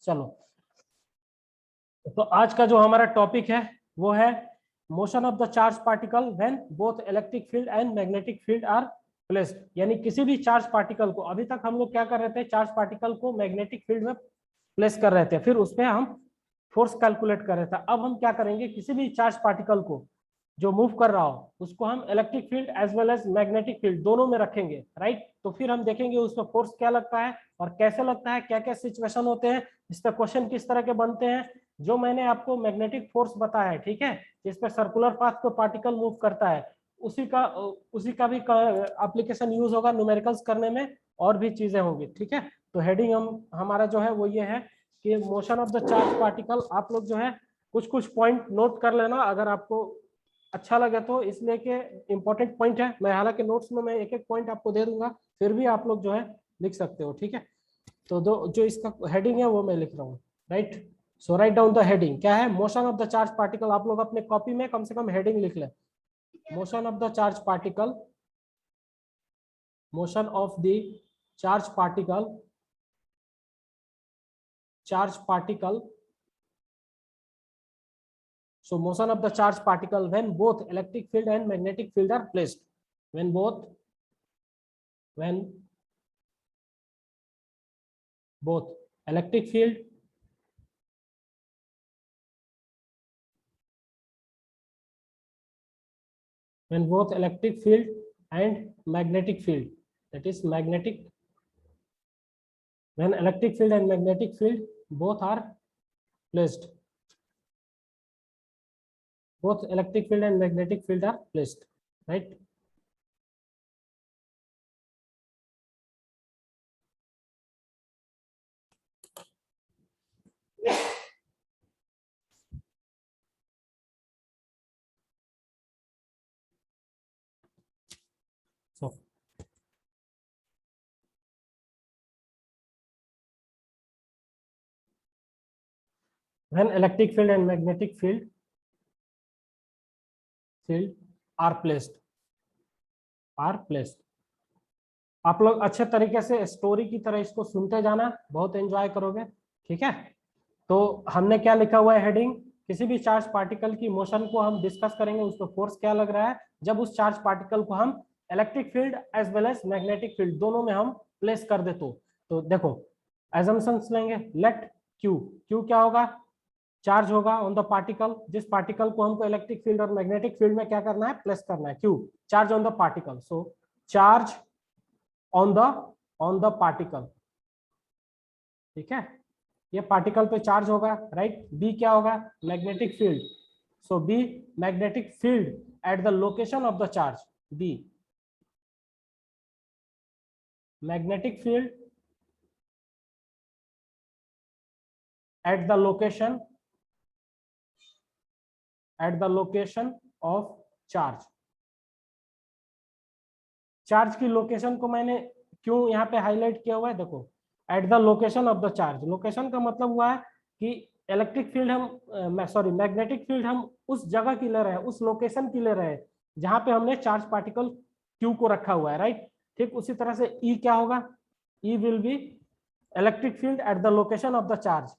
चलो, तो आज का जो हमारा टॉपिक है वो है motion of the charge particle when both electric field and magnetic field are placed. यानी किसी भी चार्ज पार्टिकल को, अभी तक हम लोग क्या कर रहे थे, चार्ज पार्टिकल को मैग्नेटिक फील्ड में प्लेस कर रहे थे, फिर उस पर हम फोर्स कैलकुलेट कर रहे थे। अब हम क्या करेंगे, किसी भी चार्ज पार्टिकल को जो मूव कर रहा हो उसको हम electric field as well as magnetic field दोनों में रखेंगे, राइट। तो फिर हम देखेंगे उसमें फोर्स क्या लगता है और कैसे लगता है, क्या क्या सिचुएशन होते हैं, इस पर क्वेश्चन किस तरह के बनते हैं। जो मैंने आपको मैग्नेटिक फोर्स बताया है, ठीक है, जिस पे सर्कुलर पाथ पे पार्टिकल मूव करता है, उसी का भी एप्लीकेशन यूज होगा न्यूमेरिकल्स करने में, और भी चीजें होंगी, ठीक है। तो हेडिंग हमारा जो है वो ये है कि motion of the charge particle. आप लोग जो है कुछ कुछ पॉइंट नोट कर लेना अगर आपको अच्छा लगे तो, इसलिए कि इंपॉर्टेंट पॉइंट है। मैं हालांकि नोट्स में मैं एक एक पॉइंट आपको दे दूंगा, फिर भी आप लोग जो है लिख सकते हो, ठीक है। तो दो जो इसका हेडिंग है वो मैं लिख रहा हूँ, right. So write down the heading. क्या है, motion of the charge particle. आप लोग अपने कॉपी में कम से कम हेडिंग लिख ले, motion of the charge particle, motion of the charge particle, charge particle. So motion of the charge particle when both electric field and magnetic field are placed. When both electric field and magnetic field, that is magnetic, when electric field and magnetic field both are placed, both electric field and magnetic field are placed, right. So when electric field and magnetic field are placed, आप लोग अच्छे तरीके से story की तरह इसको सुनते जाना, बहुत एंजॉय करोगे, ठीक है। तो हमने क्या लिखा हुआ है हेडिंग, किसी भी चार्ज पार्टिकल की मोशन को हम डिस्कस करेंगे, उस पर फोर्स क्या लग रहा है जब उस चार्ज पार्टिकल को हम electric field as well as magnetic field दोनों में हम प्लेस कर दे। तो देखो एजम्पशंस लेंगे, लेट क्यू, क्यू क्या होगा, चार्ज होगा ऑन द पार्टिकल, जिस पार्टिकल को हमको इलेक्ट्रिक फील्ड और मैग्नेटिक फील्ड में क्या करना है, प्लेस करना है, Q, charge on the particle. So charge on the particle, ठीक है, ये पार्टिकल पे चार्ज होगा, राइट। बी क्या होगा, magnetic field. So B magnetic field at the location of the charge, B magnetic field at the location of charge. Charge की location को मैंने क्यों यहाँ पे हाईलाइट किया हुआ है, देखो, eight the location of the charge. Location का मतलब हुआ है कि इलेक्ट्रिक फील्ड हम सॉरी मैग्नेटिक फील्ड हम उस जगह की ले रहे हैं, उस लोकेशन की ले रहे हैं जहां पे हमने चार्ज पार्टिकल क्यू को रखा हुआ है, राइट। ठीक उसी तरह से ई क्या होगा, E will be electric field at the location of the charge,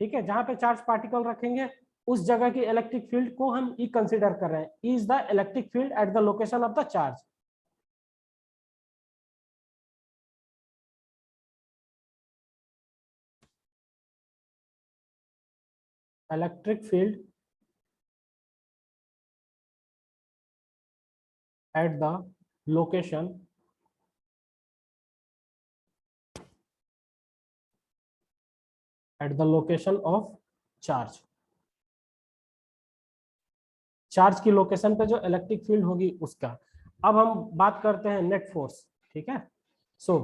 ठीक है, जहां पे चार्ज पार्टिकल रखेंगे उस जगह की इलेक्ट्रिक फील्ड को हम ई कंसिडर कर रहे हैं। E is the electric field at the location of the charge. Electric field at the location of charge। Charge की लोकेशन पे जो इलेक्ट्रिक फील्ड होगी उसका। अब हम बात करते हैं नेट फोर्स, ठीक है। So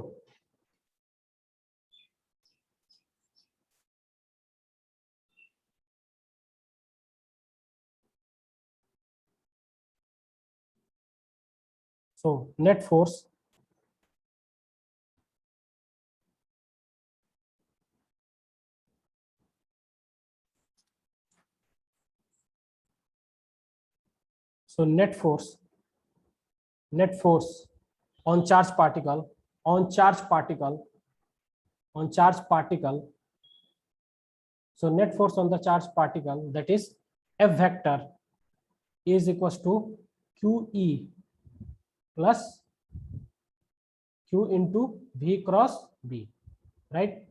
net force net force on charge particle So net force on the charged particle, that is F vector, is equals to QE plus Q into V cross B, right.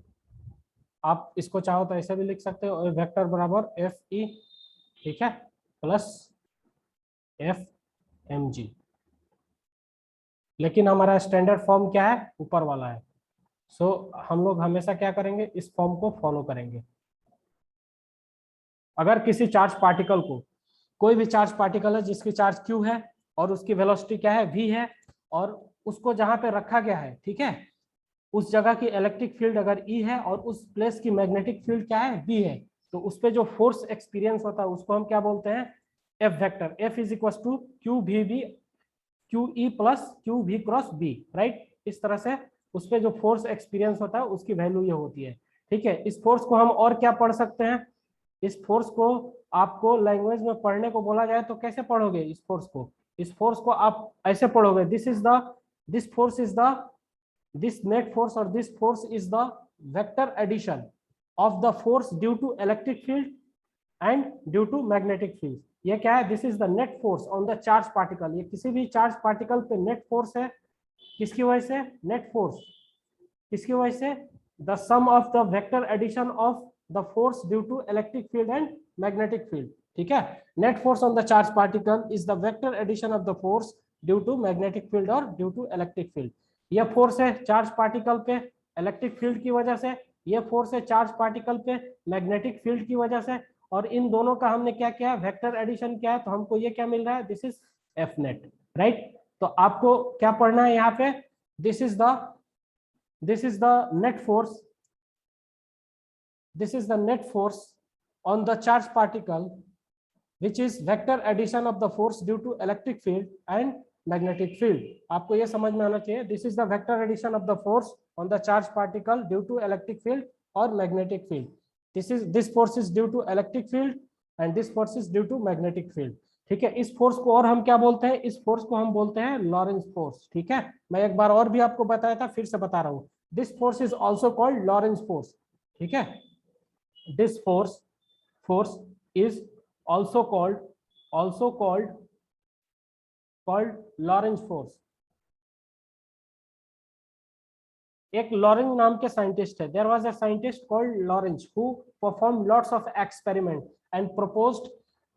आप इसको चाहो तो ऐसे भी लिख सकते हो, वेक्टर बराबर FE, ठीक है, प्लस FmG, लेकिन हमारा स्टैंडर्ड फॉर्म क्या है, ऊपर वाला है। सो हम लोग हमेशा क्या करेंगे, इस फॉर्म को फॉलो करेंगे। अगर किसी चार्ज पार्टिकल को, कोई भी चार्ज पार्टिकल है जिसकी चार्ज Q है और उसकी वेलोसिटी क्या है, V है, और उसको जहां पे रखा गया है, ठीक है, उस जगह की इलेक्ट्रिक फील्ड अगर E है और उस प्लेस की मैग्नेटिक फील्ड क्या है, B है, तो उस पे जो फोर्स एक्सपीरियंस होता है उसको हम क्या बोलते हैं, F vector. F is equal to QVB QE plus QV cross B, right. इस तरह से उस पे जो फोर्स एक्सपीरियंस होता है उसकी वैल्यू ये होती है, ठीक है। इस फोर्स को हम और क्या पढ़ सकते हैं, इस फोर्स को आपको लैंग्वेज में पढ़ने को बोला जाए तो कैसे पढ़ोगे इस फोर्स को, इस फोर्स को आप ऐसे पढ़ोगे, this force is the, this net force or this force is the vector addition of the force due to electric field and due to magnetic field। ये क्या है, this is the net force on the charge particle। ये किसी भी charge particle पे net force है, किसकी वजह से, नेट फोर्स किसकी वजह से, the sum of the vector addition of the force due to electric field and magnetic field, ठीक है। net force on the charge particle is the vector addition of the force due to magnetic field or due to electric field। ये force है charge particle पे electric field की वजह से, ये force है चार्ज पार्टिकल पे मैग्नेटिक फील्ड की वजह से, और इन दोनों का हमने क्या किया, वेक्टर एडिशन किया है, तो हमको ये क्या मिल रहा है, this is F net, right. तो आपको क्या पढ़ना है यहाँ पे, this is the net force, this is the net force on the charged particle which is vector addition of the force due to electric field and magnetic field। आपको ये समझ में आना चाहिए, this is the vector addition of the force on the charged particle due to electric field or magnetic field। this force is due to electric field and this force is due to magnetic field, ठीक है। इस force को और हम क्या बोलते हैं, इस फोर्स को हम बोलते हैं लॉरेंज फोर्स, ठीक है। मैं एक बार और भी आपको बताया था, फिर से बता रहा हूँ, this force is also called Lorentz force, ठीक है। this force is also called Lorentz force। एक लॉरेंज नाम के साइंटिस्ट है, there was a scientist called Lorentz who performed lots of experiment and proposed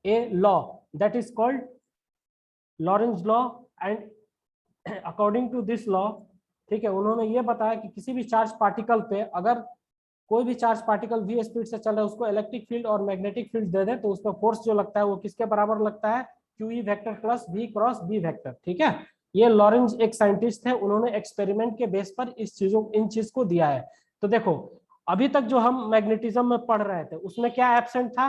a law that is called Lorentz law. And according to this law, ठीक है, उन्होंने ये बताया कि किसी भी चार्ज पार्टिकल पे अगर कोई भी चार्ज पार्टिकल v स्पीड से चल रहा है, उसको इलेक्ट्रिक फील्ड और मैग्नेटिक फील्ड दे दे, तो उसका फोर्स जो लगता है वो किसके बराबर लगता है, QE vector plus V cross B vector, ठीक है। ये लॉरेंज एक साइंटिस्ट थे, उन्होंने एक्सपेरिमेंट के बेस पर इन चीज को दिया है। तो देखो अभी तक जो हम मैग्नेटिज्म में पढ़ रहे थे उसमें क्या एब्सेंट था,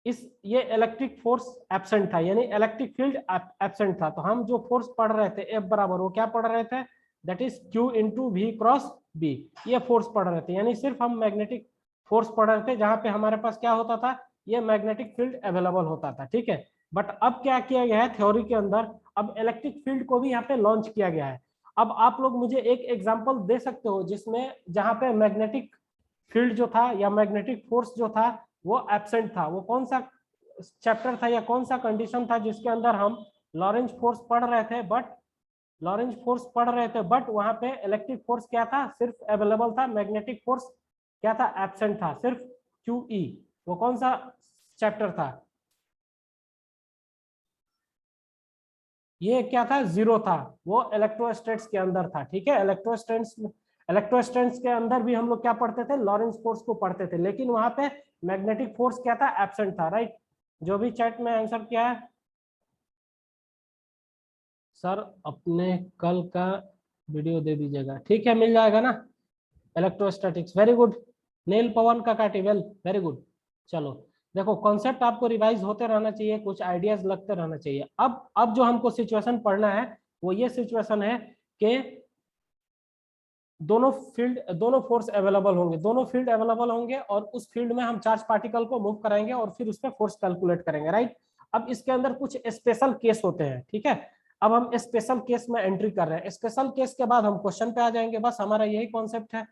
ये इलेक्ट्रिक फोर्स एब्सेंट था, यानी इलेक्ट्रिक फील्ड एब्सेंट था। तो हम जो फोर्स पढ़ रहे थे F बराबर, वो क्या पढ़ रहे थे, that is Q into V cross B, ये फोर्स पढ़ रहे थे, यानी सिर्फ हम मैग्नेटिक फोर्स पढ़ रहे थे जहां पे हमारे पास क्या होता था, ये मैग्नेटिक फील्ड अवेलेबल होता था, ठीक है। बट अब क्या किया गया है थ्योरी के अंदर, अब इलेक्ट्रिक फील्ड को भी यहाँ पे लॉन्च किया गया है। अब आप लोग मुझे एक एग्जांपल दे सकते हो जिसमें जहां पे मैग्नेटिक फील्ड जो था या मैग्नेटिक फोर्स जो था वो एब्सेंट था, वो कौन सा चैप्टर था या कौन सा कंडीशन था जिसके अंदर हम लॉरेंज फोर्स पढ़ रहे थे, बट वहां पे इलेक्ट्रिक फोर्स क्या था, सिर्फ अवेलेबल था, मैग्नेटिक फोर्स क्या था, एब्सेंट था, सिर्फ QE। वो कौन सा चैप्टर था, ये क्या था, जीरो था, वो इलेक्ट्रोस्टैटिक्स के अंदर था, ठीक है। इलेक्ट्रोस्टैटिक्स के अंदर भी हम लोग क्या पढ़ते थे, लॉरेंज फोर्स को पढ़ते थे, लेकिन वहां पे मैग्नेटिक फोर्स क्या था, एब्सेंट था, राइट। जो भी चैट में आंसर किया है, सर अपने कल का वीडियो दे दीजिएगा, ठीक है, मिल जाएगा ना, इलेक्ट्रोस्टैटिक्स, वेरी गुड। नील पवन का काटी, वेल वेरी गुड। चलो देखो कॉन्सेप्ट आपको रिवाइज होते रहना चाहिए, कुछ आइडियाज लगते रहना चाहिए। अब जो हमको सिचुएशन पढ़ना है वो ये सिचुएशन है कि दोनों फोर्स अवेलेबल होंगे और उस फील्ड में हम चार्ज पार्टिकल को मूव कराएंगे और फिर उस पर फोर्स कैलकुलेट करेंगे, राइट। अब इसके अंदर कुछ स्पेशल केस होते हैं, ठीक है। अब हम स्पेशल केस में एंट्री कर रहे हैं, स्पेशल केस के बाद हम क्वेश्चन पे आ जाएंगे, बस हमारा यही कॉन्सेप्ट है।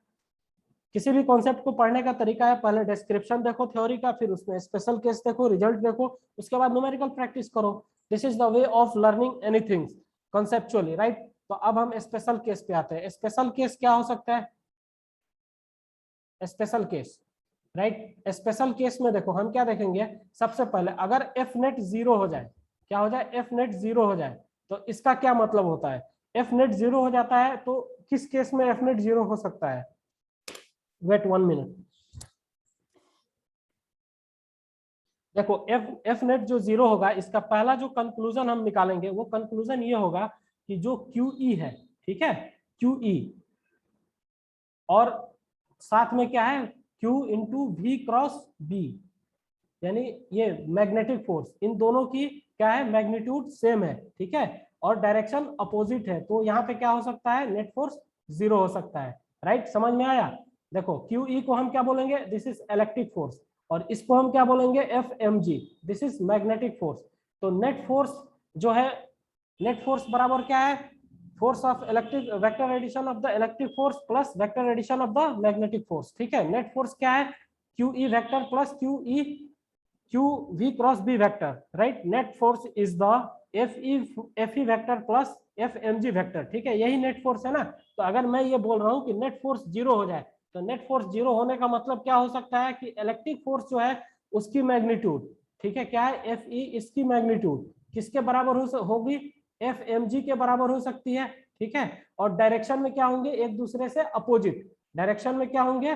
किसी भी कॉन्सेप्ट को पढ़ने का तरीका है, पहले डिस्क्रिप्शन देखो थ्योरी का, फिर उसमें स्पेशल केस देखो, रिजल्ट देखो, उसके बाद न्यूमेरिकल प्रैक्टिस करो। This is the way of learning anything conceptually, right. तो अब हम स्पेशल केस पे आते हैं। स्पेशल केस क्या हो सकता है? Special case, right. Special case में देखो हम क्या देखेंगे, सबसे पहले अगर एफ नेट 0 हो जाए, क्या हो जाए? एफ नेट 0 हो जाए, तो इसका क्या मतलब होता है? एफ नेट 0 हो जाता है तो किस केस में एफ नेट 0 हो सकता है? Wait 1 minute. देखो एफ नेट जो 0 होगा, इसका पहला जो कंक्लूजन हम निकालेंगे वो कंक्लूजन ये होगा कि जो क्यू ई है, ठीक है, क्यू ई, और साथ में क्या है? Q into we cross B, यानी ये मैग्नेटिक फोर्स, इन दोनों की क्या है? मैग्नीट्यूड सेम है, ठीक है, और डायरेक्शन अपोजिट है, तो यहाँ पे क्या हो सकता है? नेट फोर्स 0 हो सकता है, राइट। समझ में आया? देखो क्यू ई को हम क्या बोलेंगे? दिस इज इलेक्ट्रिक फोर्स, और इसको हम क्या बोलेंगे? F M G, this is magnetic force. तो नेट फोर्स जो है, नेट फोर्स बराबर क्या है? Force of electric vector addition of the electric force plus vector addition of the magnetic force, ठीक है। नेट फोर्स क्या है? Q E vector plus Q E Q V cross B vector, right? Net force is the FE vector plus FMG vector, ठीक है, यही net force है ना। तो अगर मैं ये बोल रहा हूँ कि नेट फोर्स 0 हो जाए, तो नेट फोर्स 0 होने का मतलब क्या हो सकता है? कि इलेक्ट्रिक फोर्स जो है उसकी मैग्नीट्यूड, ठीक है, क्या है? FE, इसकी मैग्नीट्यूड किसके बराबर होगी? FMG के बराबर हो सकती है, ठीक है। और डायरेक्शन में क्या होंगे? एक दूसरे से अपोजिट, डायरेक्शन में क्या होंगे?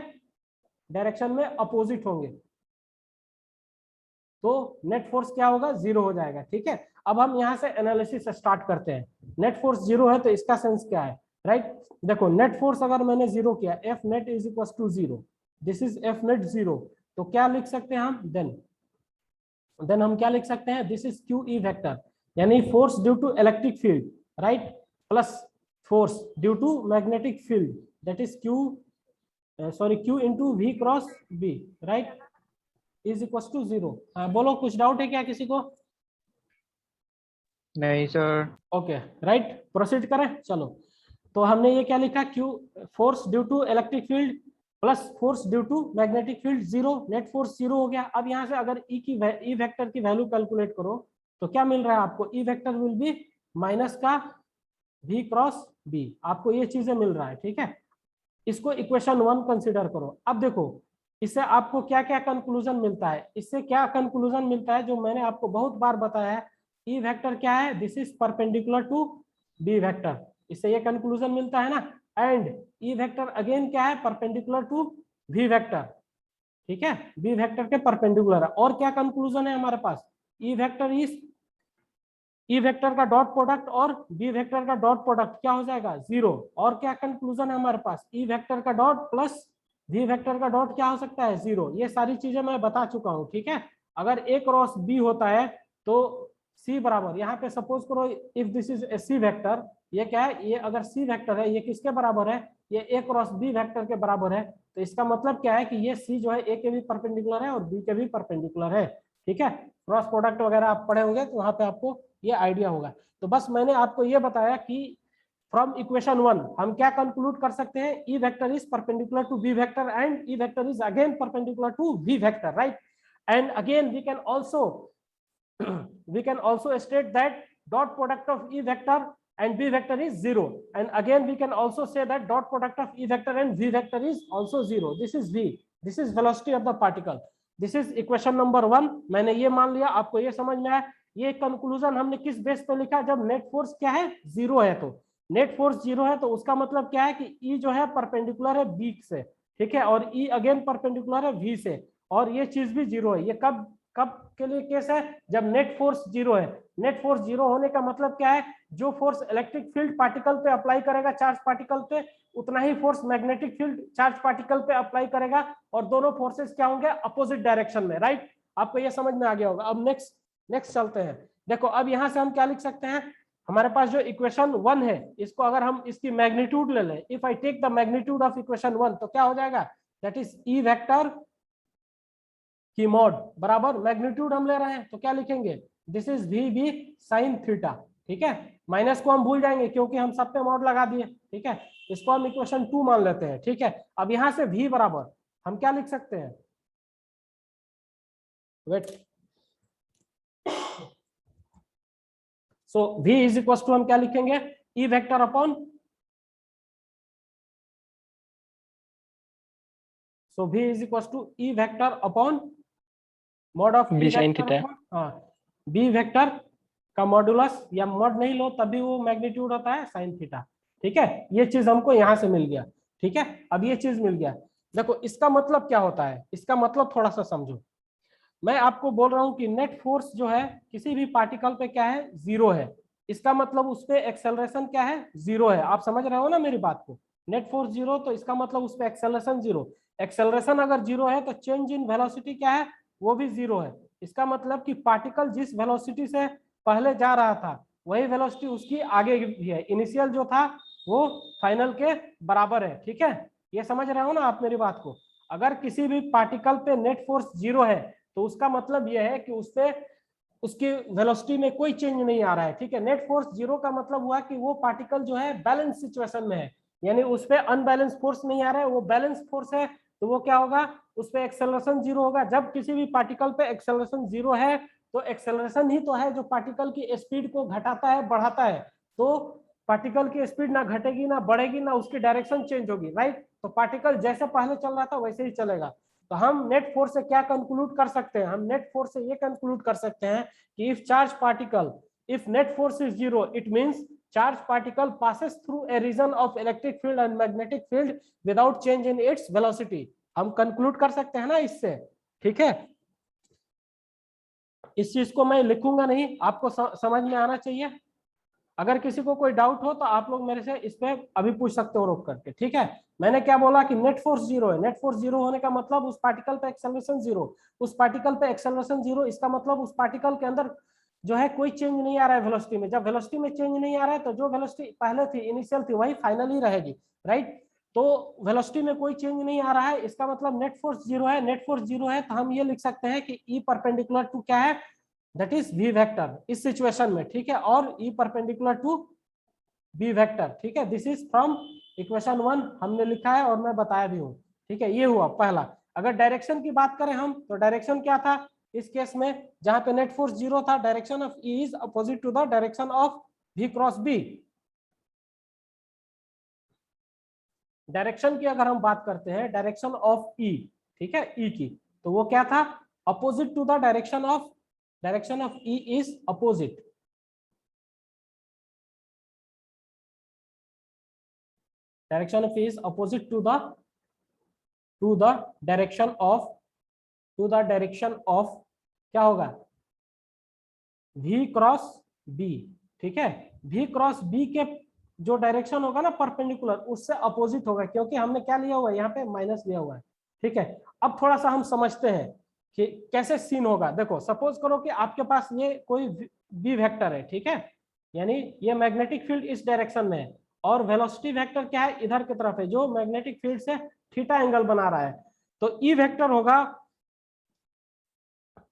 डायरेक्शन में अपोजिट होंगे, तो नेट फोर्स क्या होगा? 0 हो जाएगा, ठीक है। अब हम यहाँ से एनालिसिस स्टार्ट करते हैं। नेट फोर्स 0 है तो इसका सेंस क्या है, राइट? देखो नेट फोर्स अगर मैंने 0 किया, F net is equal to 0, this is F net 0, तो क्या लिख सकते हैं हम? देन हम क्या लिख सकते हैं? This is q E vector, यानी force due to electric field, right, plus force due to magnetic field, that is q, sorry, q into we cross B, right, is equal to 0। बोलो, कुछ doubt है क्या किसी को? नहीं sir. Okay, right, proceed करें, चलो। तो हमने ये क्या लिखा? Q, force due to electric field plus force due to magnetic field 0, net force 0 हो गया। अब यहाँ से अगर ई वेक्टर की वैल्यू कैलकुलेट करो तो क्या मिल रहा है आपको? E vector will be minus का वी क्रॉस बी, आपको ये चीजें मिल रहा है, ठीक है। इसको इक्वेशन 1 कंसिडर करो। अब देखो इससे आपको क्या क्या कंक्लूजन मिलता है? इससे क्या कंक्लूजन मिलता है जो मैंने आपको बहुत बार बताया है? ई वेक्टर क्या है? This is perpendicular to B vector, इससे ये कंक्लूजन मिलता है ना। एंड ई वेक्टर अगेन क्या है? परपेंडिकुलर टू वी वेक्टर, ठीक है, बी वेक्टर के परपेंडिकुलर है। और क्या कंक्लूजन है हमारे पास? E vector is, E vector का डॉट प्रोडक्ट और बी वेक्टर का डॉट प्रोडक्ट क्या हो जाएगा? 0। और क्या कंक्लूजन है हमारे पास? ई वेक्टर का डॉट प्लस वी वेक्टर का डॉट क्या हो सकता है? 0। ये सारी चीजें मैं बता चुका हूं, ठीक है। अगर ए क्रॉस बी होता है तो सी बराबर, यहाँ पे सपोज करो if this is a C vector, ये क्या है? ये अगर सी वेक्टर है, ये किसके बराबर है? ये ए क्रॉस बी वेक्टर के बराबर है। तो इसका मतलब क्या है? कि ये सी जो है ए के भी परपेंडिकुलर है और बी के भी परपेंडिकुलर है, ठीक है। क्रॉस प्रोडक्ट वगैरह आप पढ़े होंगे तो वहां पे आपको ये आइडिया होगा। तो बस मैंने आपको ये बताया कि फ्रॉम इक्वेशन 1 हम क्या कंक्लूड कर सकते हैं? E vector is perpendicular to B vector and E vector is again perpendicular to V vector, right. And again we can also state that dot product of E vector and B vector is 0, and again we can also say that dot product of E vector and V vector is also 0. This is V, this is velocity of the particle, this is equation number 1। मैंने ये मान लिया, आपको ये समझ में आया। ये कंक्लूजन हमने किस बेस पे लिखा? जब नेट फोर्स क्या है? 0 है। तो नेट फोर्स 0 है तो उसका मतलब क्या है? कि E जो है परपेंडिकुलर है B से, ठीक है, और E अगेन परपेंडिकुलर है V से, और ये चीज भी 0 है। ये कब कब के लिए केस है? जब नेट फोर्स 0 है। नेट फोर्स 0 होने का मतलब क्या है? जो फोर्स इलेक्ट्रिक फील्ड पार्टिकल पे अप्लाई करेगा, चार्ज पार्टिकल पे, उतना ही force magnetic field charge particle पे अप्लाई करेगा, और दोनों फोर्सेस क्या होंगे? अपोजिट डायरेक्शन में, राइट। आपको ये समझ में आ गया होगा। अब नेक्स्ट चलते हैं। देखो अब यहां से हम क्या लिख सकते हैं? हमारे पास जो इक्वेशन 1 है, इसको अगर हम इसकी मैग्नीट्यूड ले लें, if I take the magnitude of equation 1, तो क्या हो जाएगा? दैट इज ई वेक्टर की मॉड बराबर मैग्नीट्यूड हम ले रहे हैं तो क्या लिखेंगे? This is V B sine theta, ठीक है, माइनस को हम भूल जाएंगे क्योंकि हम सब पे मॉड लगा दिए, ठीक है, इसको हम इक्वेशन 2 मान लेते हैं, ठीक है। अब यहां से v बराबर हम क्या लिख सकते हैं, wait, so v is equal to हम क्या लिखेंगे, E vector upon, so v is equal to E vector upon mod of B sine theta, हाँ, बी वेक्टर का मॉडुलस, या मॉड नहीं लो तभी वो मैग्नीट्यूड होता है साइन थीटा, ठीक है। ये चीज हमको यहां से मिल गया, ठीक है। अब ये चीज मिल गया, देखो इसका मतलब क्या होता है, इसका मतलब थोड़ा सा समझो। मैं आपको बोल रहा हूं कि नेट फोर्स जो है किसी भी पार्टिकल पे क्या है, जीरो है, इसका मतलब उस पे एक्सेलरेशन क्या है, जीरो है। आप समझ रहे हो ना मेरी बात को, नेट फोर्स जीरो तो इसका मतलब उस पे एक्सेलरेशन जीरो, एक्सेलरेशन अगर जीरो है तो चेंज इन वेलोसिटी क्या है, वो भी जीरो है। इसका मतलब कि पार्टिकल जिस वेलोसिटी से पहले जा रहा था वही वेलोसिटी उसकी आगे भी है, इनिशियल जो था वो फाइनल के बराबर है, ठीक है। ये समझ रहे हो ना आप मेरी बात को। अगर किसी भी पार्टिकल पे नेट फोर्स जीरो है तो उसका मतलब यह है कि उसपे उसकी वेलोसिटी में कोई चेंज नहीं आ रहा है, ठीक है। नेट फोर्स जीरो का मतलब हुआ कि वो पार्टिकल जो है बैलेंस सिचुएशन में है, यानी उस पर अनबैलेंस फोर्स नहीं आ रहा है, वो बैलेंस फोर्स है, तो वो क्या होगा, उस पर एक्सेलरेशन जीरो होगा। जब किसी भी पार्टिकल पे एक्सेलरेशन जीरो है तो एक्सेलरेशन ही तो है जो पार्टिकल की स्पीड को घटाता है बढ़ाता है, तो पार्टिकल की स्पीड ना घटेगी ना बढ़ेगी ना उसकी डायरेक्शन चेंज होगी, राइट। तो पार्टिकल जैसे पहले चल रहा था वैसे ही चलेगा। तो हम नेट फोर्स से क्या कंक्लूड कर सकते हैं, हम नेट फोर्स से ये कंक्लूड कर सकते हैं कि if charge particle, if net force is zero, it means charge particle passes through a region of electric field and magnetic field without change in its velocity। हम कंक्लूड कर सकते हैं ना इससे, ठीक है। इस चीज को मैं लिखूंगा नहीं, आपको समझ में आना चाहिए। अगर किसी को कोई डाउट हो तो आप लोग मेरे से इस पे अभी पूछ सकते हो रोक करके, ठीक है। मैंने क्या बोला कि नेट फोर्स जीरो है, नेट फोर्स जीरो होने का मतलब उस पार्टिकल पे एक्सेलरेशन जीरो, उस पार्टिकल पे एक्सेलरेशन जीरो, इसका मतलब उस पार्टिकल के अंदर जो है कोई चेंज नहीं आ रहा है वेलोसिटी में। जब वेलोसिटी में चेंज नहीं आ रहा है तो जो वेलोसिटी पहले थी इनिशियल थी वही फाइनल ही रहेगी, राइट। तो वेलोसिटी में कोई चेंज नहीं आ रहा है, इसका मतलब नेट फोर्स जीरो है। नेट फोर्स जीरो है तो हम ये लिख सकते हैं कि ई परपेंडिकुलर टू क्या है, दैट इज वी वेक्टर इस सिचुएशन में, ठीक है। और E perpendicular to B vector, ठीक है। दिस इज फ्रॉम इक्वेशन 1 हमने लिखा है और मैं बताया भी हूं, ठीक है। ये हुआ पहला। अगर डायरेक्शन की बात करें हम तो डायरेक्शन क्या था इस केस में, जहां पे नेट फोर्स जीरो था, direction of E is opposite to the direction of V cross B. Direction की अगर हम बात करते हैं, डायरेक्शन ऑफ ई, ठीक है, ई की, तो वो क्या था, opposite to the direction of E is opposite, direction of E is opposite to the direction of क्या होगा, v क्रॉस b, ठीक है। v क्रॉस b के जो डायरेक्शन होगा ना परपेंडिकुलर, उससे अपोजिट होगा, क्योंकि हमने क्या लिया हुआ है यहाँ पे, माइनस लिया हुआ है, ठीक है। अब थोड़ा सा हम समझते हैं कि कैसे सीन होगा। देखो सपोज करो कि आपके पास ये कोई बी वेक्टर है, ठीक है, यानी ये मैग्नेटिक फील्ड इस डायरेक्शन में है और वेलोसिटी वेक्टर क्या है, इधर की तरफ है, जो मैग्नेटिक फील्ड से थीटा एंगल बना रहा है। तो ई वेक्टर होगा,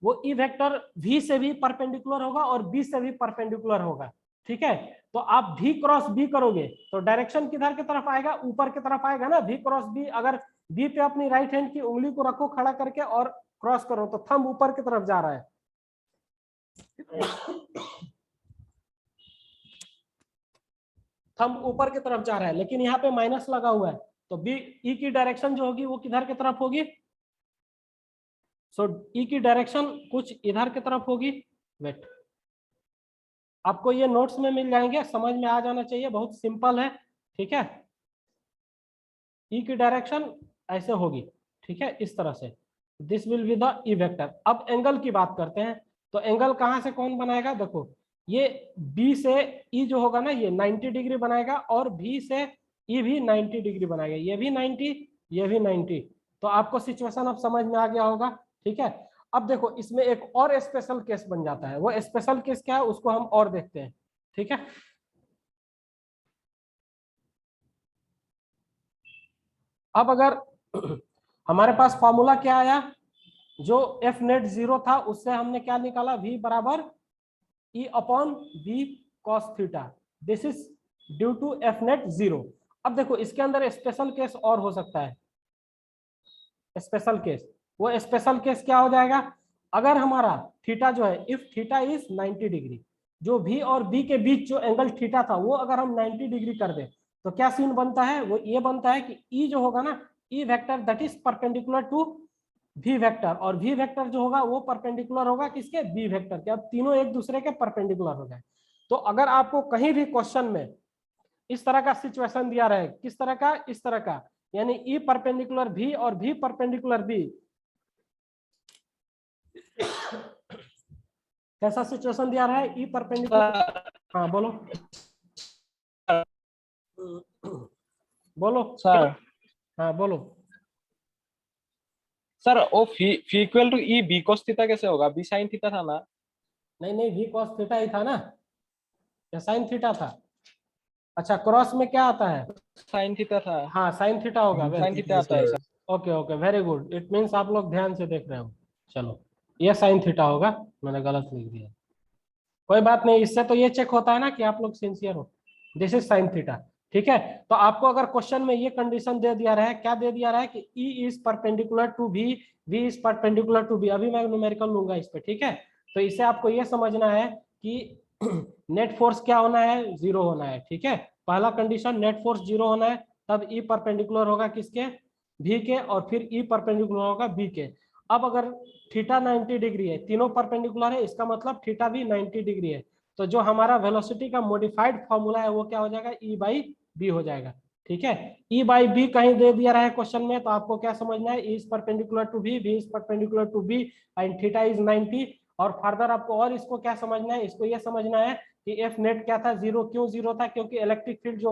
वो ई वेक्टर v से भी परपेंडिकुलर होगा और b से भी परपेंडिकुलर होगा, ठीक है। तो आप v क्रॉस b करोगे तो डायरेक्शन किधर की तरफ आएगा, ऊपर की तरफ आएगा ना। v क्रॉस b, अगर b पे अपनी राइट हैंड की उंगली को रखो खड़ा करके और क्रॉस करो तो थंब ऊपर की तरफ जा रहा है, थंब ऊपर की तरफ जा रहा है, लेकिन यहाँ पे माइनस लगा हुआ है, तो b e की डायरेक्शन जो होगी वो किधर की तरफ होगी, सो ई की डायरेक्शन कुछ इधर की तरफ होगी। वेट, आपको ये नोट्स में मिल जाएंगे, समझ में आ जाना चाहिए, बहुत सिंपल है, ठीक है। ई की डायरेक्शन ऐसे होगी, ठीक है, इस तरह से, this will be the E vector. अब एंगल की बात करते हैं, तो एंगल कहां से कौन बनाएगा, देखो ये बी से ई जो होगा ना ये 90 डिग्री बनाएगा, और बी से ई भी 90 डिग्री बनाएगा, ये भी 90, ये भी 90। तो आपको सिचुएशन अब समझ में आ गया होगा, ठीक है। अब देखो इसमें एक और स्पेशल केस बन जाता है, वो स्पेशल केस क्या है उसको हम और देखते हैं, ठीक है। अब अगर हमारे पास फॉर्मूला क्या आया, जो एफ नेट जीरो था उससे हमने क्या निकाला, v बराबर E upon B cos theta, this is due to F net 0। अब देखो इसके अंदर स्पेशल केस और हो सकता है, स्पेशल केस। वो स्पेशल केस क्या हो जाएगा, अगर हमारा थीटा जो है, इफ थीटा इज 90 डिग्री, जो भी और बी के बीच जो एंगल थीटा था वो अगर हम 90 डिग्री कर दें तो क्या सीन बनता है, वो ये बनता है कि ई जो होगा ना, E vector that is perpendicular to V vector, और वी वेक्टर जो होगा वो परपेंडिकुलर होगा किसके, बी वेक्टर के। अब तीनों एक दूसरे के परपेंडिकुलर हो गए। तो अगर आपको कहीं भी क्वेश्चन में इस तरह का सिचुएशन दिया रहे, किस तरह का, इस तरह का, यानी ई परपेंडिकुलर भी और भी परपेंडिकुलर बी, कैसा सिचुएशन दिया रहा है, ई परपेंडिकुलर, हाँ बोलो बोलो सर। हाँ बोलो। सर ओ phi equal to E B cos theta कैसे होगा, बी sin थीटा था ना। नहीं नहीं, वी कॉस थीटा ही था ना, या साइन थीटा था। अच्छा क्रॉस में क्या आता है, sin थीटा था। हाँ साइन थीटा होगा। sin थीटा आता है sir. Okay okay very good, it means आप लोग ध्यान से देख रहे हो। चलो ये साइन थीटा होगा, मैंने गलत लिख दिया, कोई बात नहीं, इससे तो ये चेक होता है ना कि आप लोग सिंसियर हो। दिस इज साइन थीटा, ठीक है। तो आपको अगर क्वेश्चन में ये कंडीशन दे दिया रहा है, क्या दे दिया रहा है कि E is perpendicular to V, V is perpendicular to B, अभी मैं न्यूमेरिकल लूंगा इस पे, ठीक है। तो इसे आपको ये समझना है कि नेट फोर्स क्या होना है, जीरो होना है, ठीक है। पहला कंडीशन नेट फोर्स जीरो होना है, तब ई परपेंडिकुलर होगा किसके, भी के, और फिर ई परपेंडिकुलर होगा बी के। अब अगर थीटा 90 डिग्री है, तीनों परपेंडिकुलर है, इसका मतलब थीटा भी 90 डिग्री है, तो जो हमारा वेलोसिटी का मॉडिफाइड फॉर्मूला है वो क्या हो जाएगा, ई बाई बी हो जाएगा, ठीक है। ई बाई बी कहीं दे दिया रहा है क्वेश्चन में, तो आपको क्या समझना है, E is perpendicular to B, B is perpendicular to B and theta is 90। और फर्दर आपको और इसको क्या समझना है, इसको ये समझना है कि एफ नेट क्या था, जीरो। क्यों जीरो था, क्योंकि इलेक्ट्रिक फील्ड जो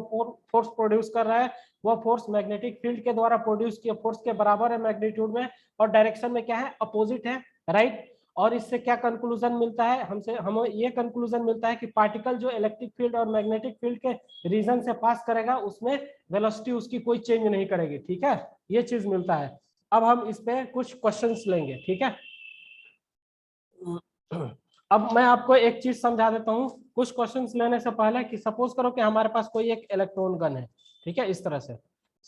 फोर्स प्रोड्यूस कर रहा है वो फोर्स मैग्नेटिक फील्ड के द्वारा प्रोड्यूस किया फोर्स के बराबर है मैग्नीट्यूड में, और डायरेक्शन में क्या है, अपोजिट है, राइट। और इससे क्या कंक्लूजन मिलता है, हमें ये कंक्लूजन मिलता है कि पार्टिकल जो इलेक्ट्रिक फील्ड और मैग्नेटिक फील्ड के रीजन से पास करेगा उसमें वेलोसिटी उसकी कोई चेंज नहीं करेगी, ठीक है, ये चीज मिलता है। अब हम इस पे कुछ क्वेश्चंस लेंगे, ठीक है। अब मैं आपको एक चीज समझा देता हूँ कुछ क्वेश्चंस लेने से पहले, कि सपोज करो कि हमारे पास कोई एक इलेक्ट्रॉन गन है, ठीक है, इस तरह से।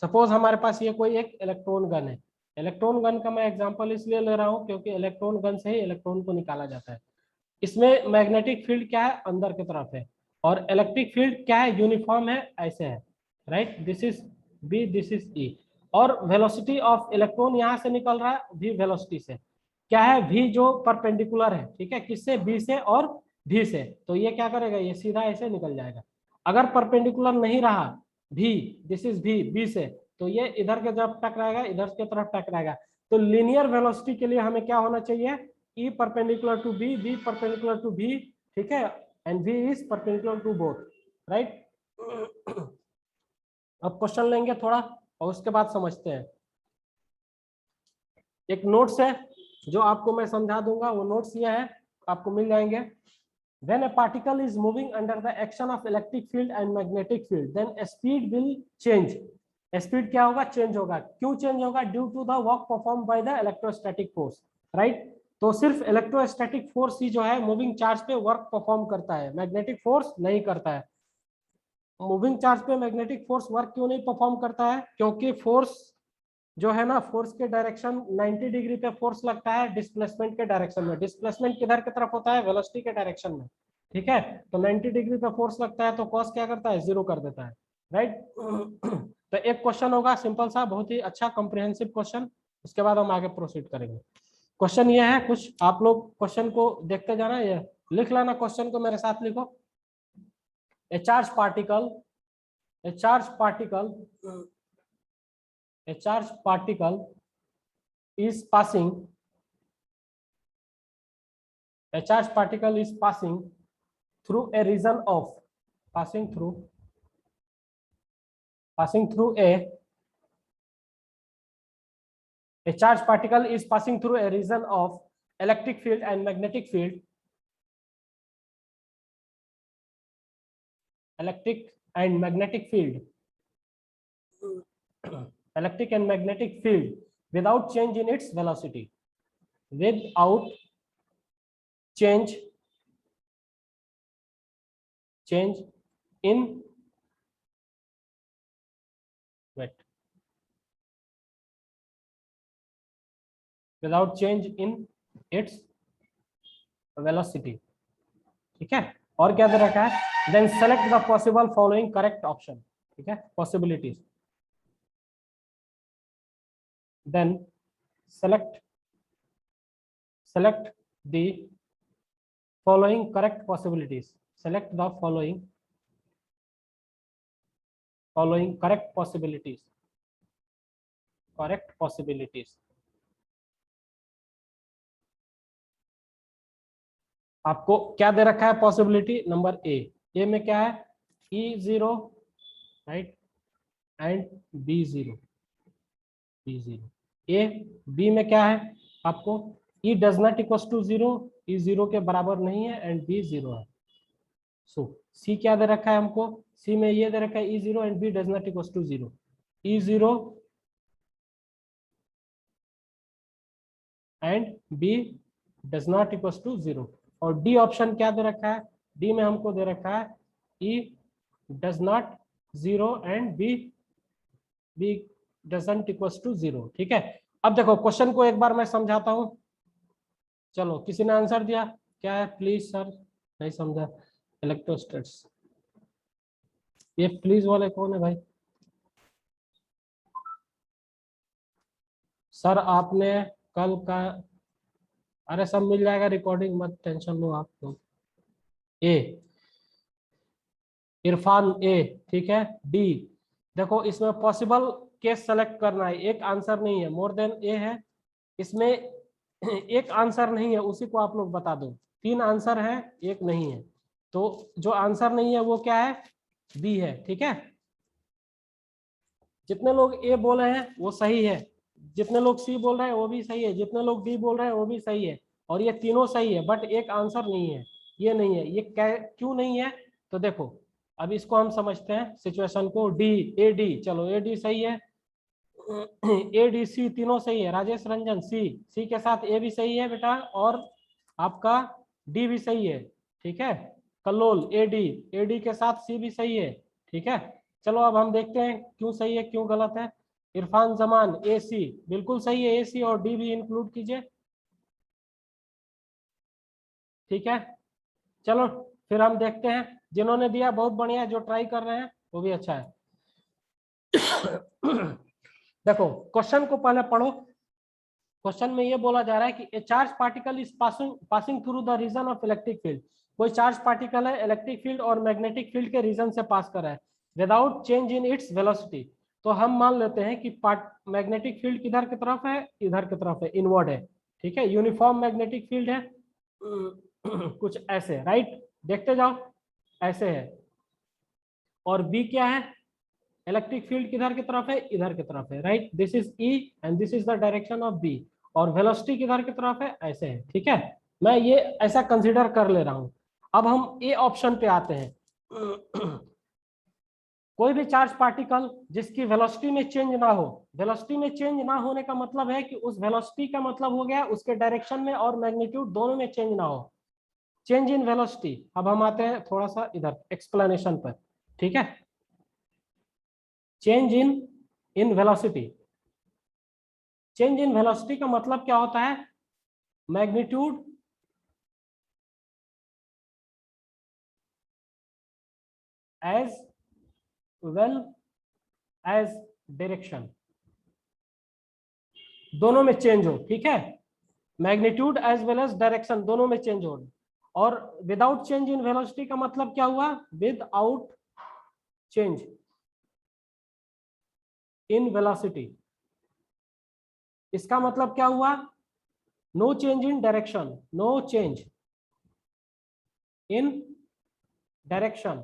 सपोज हमारे पास ये कोई एक इलेक्ट्रॉन गन है। इलेक्ट्रॉन गन का मैं एग्जांपल इसलिए ले रहा हूँ क्योंकि इलेक्ट्रॉन गन से ही इलेक्ट्रॉन को निकाला जाता है। इसमें मैग्नेटिक फील्ड क्या है, अंदर की तरफ है, और इलेक्ट्रिक फील्ड क्या है, यूनिफॉर्म है, ऐसे है, right. This is B, this is E. और वेलोसिटी ऑफ इलेक्ट्रॉन यहाँ से निकल रहा है वी वेलोसिटी से, क्या है, भी जो परपेंडिकुलर है, ठीक है, किससे, बी से और भी से। तो ये क्या करेगा, ये सीधा ऐसे निकल जाएगा। अगर परपेंडिकुलर नहीं रहा भी, दिस इज भी, बी से, तो ये इधर के तरफ टकराएगा, इधर की तरफ टकराएगा। तो लीनियर वेलोसिटी के लिए हमें क्या होना चाहिए, E perpendicular to B, B perpendicular to B, ठीक है, and V is perpendicular to both, right? अब क्वेश्चन लेंगे थोड़ा और उसके बाद समझते हैं। एक नोट्स है जो आपको मैं समझा दूंगा, वो नोट्स ये है, आपको मिल जाएंगे। When a particle is moving under the action of electric field and magnetic field, then speed will change. Speed क्या होगा, चेंज होगा। क्यों चेंज होगा, due to the work perform by the electrostatic force, right. तो सिर्फ electrostatic force ही जो है मूविंग चार्ज पे वर्क परफॉर्म करता है, मैग्नेटिक फोर्स नहीं करता है। मूविंग चार्ज पे मैग्नेटिक फोर्स वर्क क्यों नहीं परफॉर्म करता है, क्योंकि फोर्स जो है ना, फोर्स के डायरेक्शन 90 डिग्री पे फोर्स लगता है डिस्प्लेसमेंट के डायरेक्शन में। डिस्प्लेसमेंट किधर की तरफ होता है, वेलोसिटी के डायरेक्शन में, ठीक है। तो 90 डिग्री पे फोर्स लगता है तो कॉस क्या करता है, जीरो कर देता है, राइट। तो एक क्वेश्चन होगा सिंपल सा, बहुत ही अच्छा कॉम्प्रिहेंसिव क्वेश्चन, उसके बाद हम आगे प्रोसीड करेंगे। क्वेश्चन ये है, कुछ आप लोग क्वेश्चन को देखते जाना, ये लिख लेना, क्वेश्चन को मेरे साथ लिखो। ए charge particle, A charge particle, a charged particle is passing, a charged particle is passing through a region of, passing through a charged particle is passing through a region of electric field and magnetic field, electric and magnetic field, electric and magnetic field without change in its velocity, without change change in wait without change in its velocity, ठीक है। और क्या दे रखा है, then select the possible following correct option, ठीक है, possibilities, then select the following correct possibilities, select the following correct possibilities, आपको क्या दे रखा है पॉसिबिलिटी, नंबर ए में क्या है, E0 right and B0, A, B में क्या है आपको, E does not equal to 0, E 0 के बराबर नहीं है एंड B 0 है। सो सी क्या दे रखा है हमको, सी में ये दे रखा है E0 and B does not equal to 0, E0 and B does not equal to 0। और डी ऑप्शन क्या दे रखा है, डी में हमको दे रखा है E does not 0 and B doesn't equal to 0, ठीक है। अब देखो क्वेश्चन को एक बार मैं समझाता हूं, चलो किसी ने आंसर दिया, क्या है प्लीज सर, नहीं समझा, इलेक्ट्रोस्टैट्स, ये प्लीज वाले कौन है भाई, सर आपने कल का, अरे सब मिल जाएगा रिकॉर्डिंग, मत टेंशन लो आप लोग। ए इरफान ए, ठीक है। डी देखो इसमें पॉसिबल केस सेलेक्ट करना है, एक आंसर नहीं है, मोर देन ए है इसमें, एक आंसर नहीं है उसी को आप लोग बता दो, 3 आंसर है एक नहीं है, तो जो आंसर नहीं है वो क्या है, बी है, ठीक है। जितने लोग ए बोल रहे हैं वो सही है, जितने लोग सी बोल रहे हैं वो भी सही है, जितने लोग डी बोल रहे हैं वो भी सही है, और ये तीनों सही है, बट एक आंसर नहीं है, ये नहीं है, ये क्यों नहीं है, तो देखो अब इसको हम समझते हैं सिचुएशन को। डी ए डी, चलो ए डी सही है, ए डी सी तीनों सही है, राजेश रंजन सी के साथ ए भी सही है बेटा, और आपका डी भी सही है, ठीक है। कल्लोल ए डी के साथ सी भी सही है, ठीक है। चलो अब हम देखते हैं क्यों सही है क्यों गलत है। इरफान जमान ए सी बिल्कुल सही है, ए सी और डी भी इंक्लूड कीजिए, ठीक है। चलो फिर हम देखते हैं, जिन्होंने दिया बहुत बढ़िया, जो ट्राई कर रहे हैं वो भी अच्छा है। देखो क्वेश्चन को पहले पढ़ो, क्वेश्चन में ये बोला जा रहा है कि a charge particle is passing through the region of electric field, कोई चार्ज पार्टिकल है इलेक्ट्रिक फील्ड और मैग्नेटिक फील्ड के रीजन से पास कर रहा है without change in its velocity, तो हम मान लेते हैं कि मैग्नेटिक फील्ड किधर की तरफ है, इधर की तरफ है, इनवर्ड है, ठीक है, यूनिफॉर्म मैग्नेटिक फील्ड है, कुछ ऐसे, राइट, देखते जाओ ऐसे है। और बी क्या है, इलेक्ट्रिक फील्ड किधर की तरफ है, इधर की तरफ है, right, this is E and this is the direction of B, और वेलोसिटी किधर की तरफ है, ऐसे है, ठीक है। मैं ये ऐसा कंसीडर कर ले रहा हूं। अब हम ए ऑप्शन पे आते हैं। कोई भी चार्ज पार्टिकल जिसकी वेलोसिटी में चेंज ना हो, वेलोसिटी में चेंज ना होने का मतलब है कि उस वेलोसिटी का मतलब हो गया उसके डायरेक्शन में और मैग्नीट्यूड दोनों में चेंज ना हो, चेंज इन वेलोसिटी। अब हम आते हैं थोड़ा सा इधर एक्सप्लेनेशन पर, ठीक है। Change in velocity, change in velocity का मतलब क्या होता है, magnitude as well as direction, दोनों में चेंज हो, ठीक है, magnitude as well as direction दोनों में चेंज हो। और विदाउट चेंज इन वेलोसिटी का मतलब क्या हुआ, विदाउट चेंज इन वेलोसिटी, इसका मतलब क्या हुआ, no change in direction, no change in direction,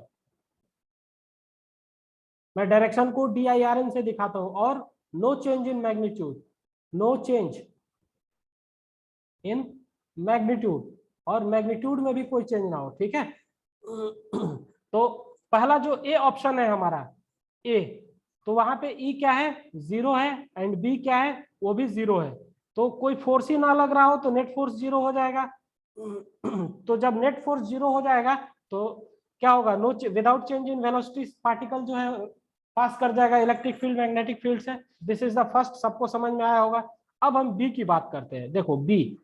मैं डायरेक्शन को DIRN से दिखाता हूं, और no change in magnitude, no change in magnitude, और मैग्नीट्यूड में भी कोई चेंज ना हो, ठीक है। तो पहला जो ए ऑप्शन है हमारा ए, तो वहां पे ई क्या है, 0 है, एंड बी क्या है, वो भी 0 है, तो कोई फोर्स ही ना लग रहा हो तो नेट फोर्स 0 हो जाएगा। तो जब नेट फोर्स 0 हो जाएगा तो क्या होगा, no without change in velocity particle जो है पास कर जाएगा इलेक्ट्रिक फील्ड मैग्नेटिक फील्ड से। दिस इज द फर्स्ट, सबको समझ में आया होगा। अब हम बी की बात करते हैं। देखो बी,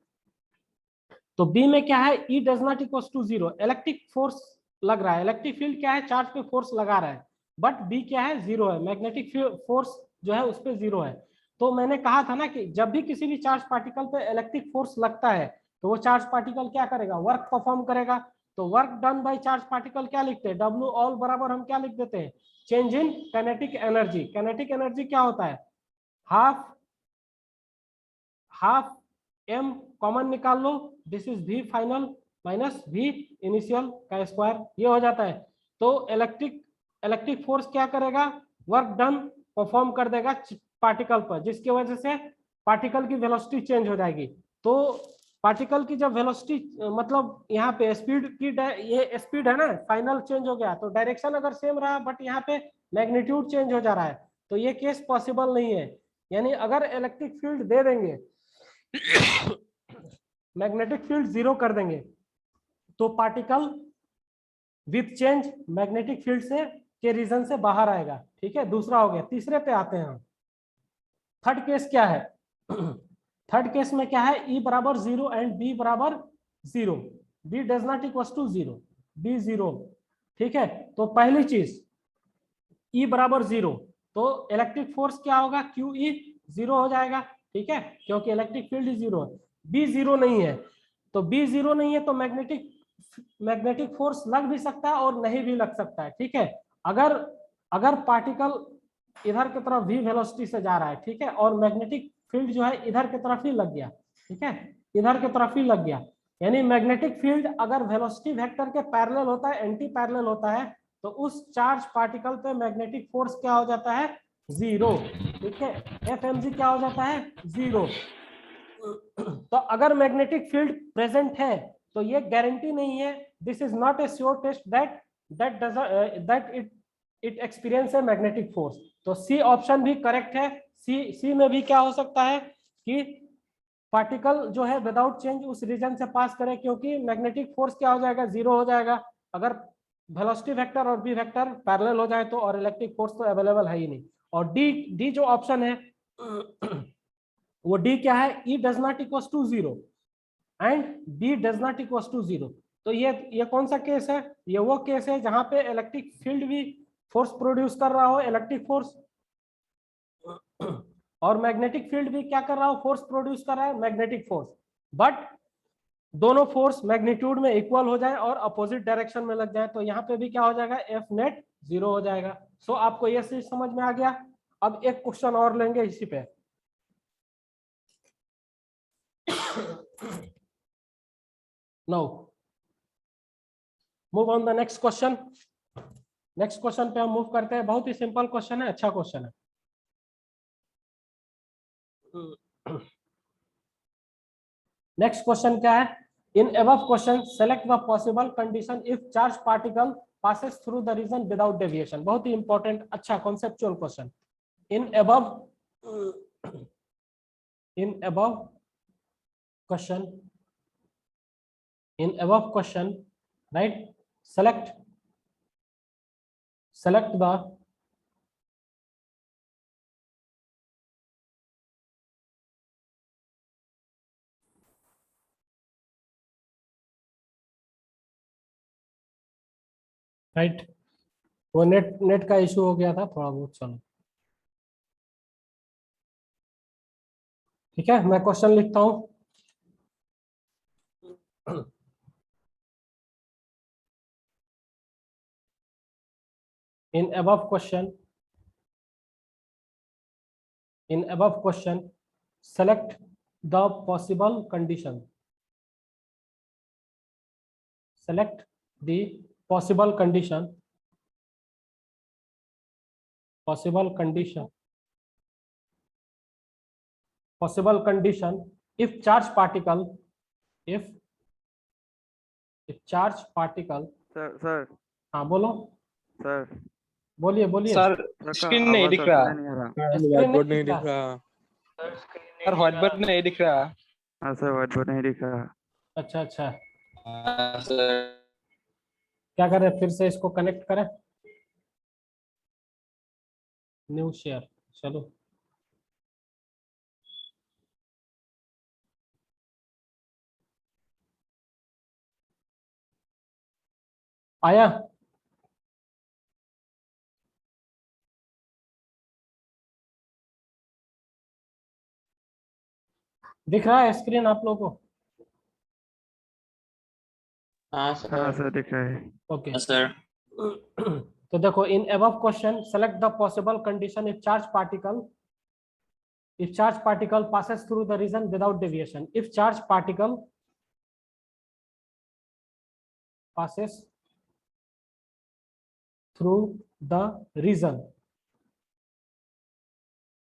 तो बी में क्या है, E does not equal to zero, electric force लग रहा है, इलेक्ट्रिक फील्ड क्या है, चार्ज पे फोर्स लगा रहा है, बट बी क्या है, जीरो है, मैग्नेटिक फोर्स जो है उस पर जीरो है। तो मैंने कहा था ना कि जब भी किसी भी चार्ज पार्टिकल पे इलेक्ट्रिक फोर्स लगता है तो वो चार्ज पार्टिकल क्या करेगा, वर्क परफॉर्म करेगा। तो work done by charge particle क्या लिखते हैं, डब्ल्यू ऑल बराबर हम क्या लिख देते हैं, change in kinetic energy. Kinetic energy क्या होता है, हाफ हाफ एम कॉमन निकाल लो, this is v final minus v initial का स्क्वायर, ये हो जाता है। तो इलेक्ट्रिक फोर्स क्या करेगा, वर्क डन परफॉर्म कर देगा पार्टिकल पर, जिसकी वजह से पार्टिकल की वेलोसिटी चेंज हो जाएगी। तो पार्टिकल की जब वेलोसिटी, मतलब यहाँ पे स्पीड की ये स्पीड है ना, फाइनल चेंज हो गया, तो डायरेक्शन अगर सेम रहा बट यहाँ पे मैग्नीट्यूड चेंज हो जा रहा है, तो ये केस पॉसिबल नहीं है। यानी अगर इलेक्ट्रिक फील्ड दे देंगे, मैग्नेटिक फील्ड जीरो कर देंगे, तो particle with change magnetic field से के रीजन से बाहर आएगा। ठीक है, दूसरा हो गया। तीसरे पे आते हैं हम। थर्ड केस क्या है, थर्ड केस में क्या है, ई बराबर जीरो एंड बी बराबर zero, B does not equal to zero, B zero. ठीक है, तो पहली चीज ई बराबर जीरो, तो इलेक्ट्रिक फोर्स क्या होगा, क्यू ई जीरो हो जाएगा। ठीक है, क्योंकि इलेक्ट्रिक फील्ड जीरो है। बी जीरो नहीं है, तो बी जीरो नहीं है तो मैग्नेटिक फोर्स लग भी सकता है और नहीं भी लग सकता है। ठीक है, अगर अगर पार्टिकल इधर की तरफ v वेलोसिटी से जा रहा है, ठीक है, और मैग्नेटिक फील्ड जो है इधर की तरफ ही लग गया, ठीक है, इधर की तरफ ही लग गया, यानी मैग्नेटिक फील्ड अगर वेलोसिटी वेक्टर के पैरेलल होता है, एंटी पैरेलल होता है, तो उस चार्ज पार्टिकल पे मैग्नेटिक फोर्स क्या हो जाता है, जीरो। ठीक है, एफ एम जी क्या हो जाता है, जीरो। तो अगर मैग्नेटिक फील्ड प्रेजेंट है तो ये गारंटी नहीं है, this is not a sure test that it experience a magnetic force. तो सी ऑप्शन भी करेक्ट है। सी में भी क्या हो सकता है कि पार्टिकल जो है विदाउट चेंज उस रीजन से पास करे, क्योंकि मैग्नेटिक फोर्स क्या हो जाएगा, जीरो हो जाएगा अगर वेलोसिटी वेक्टर और बी वेक्टर पैरेलल हो जाए तो, और इलेक्ट्रिक फोर्स तो अवेलेबल है ही नहीं। और डी जो ऑप्शन है वो डी क्या है, E does not equal to zero and B does not equal to zero. तो ये कौन सा केस है, ये वो केस है जहां पे इलेक्ट्रिक फील्ड भी फोर्स प्रोड्यूस कर रहा हो, इलेक्ट्रिक फोर्स, और मैग्नेटिक फील्ड भी क्या कर रहा हो, फोर्स प्रोड्यूस कर रहा है, मैग्नेटिक फोर्स, बट दोनों फोर्स मैग्नीट्यूड में इक्वल हो जाए और अपोजिट डायरेक्शन में लग जाए, तो यहाँ पे भी क्या हो जाएगा, एफ नेट जीरो हो जाएगा। सो आपको ये चीज समझ में आ गया। अब एक क्वेश्चन और लेंगे इसी पे। Now move on the next question. Next question पे हम मूव करते हैं। बहुत ही सिंपल क्वेश्चन है, अच्छा क्वेश्चन है। नेक्स्ट क्वेश्चन क्या है, इन above question select the possible condition if charge particle passes through the region without deviation। बहुत ही इंपॉर्टेंट, अच्छा conceptual question. In above question, in above question, right, select the right, वो net का issue हो गया था थोड़ा बहुत, चलो ठीक है, मैं क्वेश्चन लिखता हूं। in above question select the possible condition, select the possible condition if charge particle, if charge particle, sir हाँ बोलो, सर बोलिए बोलिए। सर सर स्क्रीन नहीं दिख रहा, नहीं आ रहा। स्क्रीन व्हाइट बोर्ड नहीं नहीं दिख दिख रहा। सर व्हाइट बोर्ड नहीं दिख रहा। हाँ सर व्हाइट बोर्ड नहीं दिख रहा। अच्छा अच्छा, सर क्या करें, फिर से इसको कनेक्ट करें, न्यू शेयर, चलो आया, दिख रहा है स्क्रीन आप लोगों को? हाँ हाँ सर। सर दिख रहा है। ओके सर तो देखो, इन above question select the possible condition if charge particle passes through the region without deviation. If charge particle passes through the region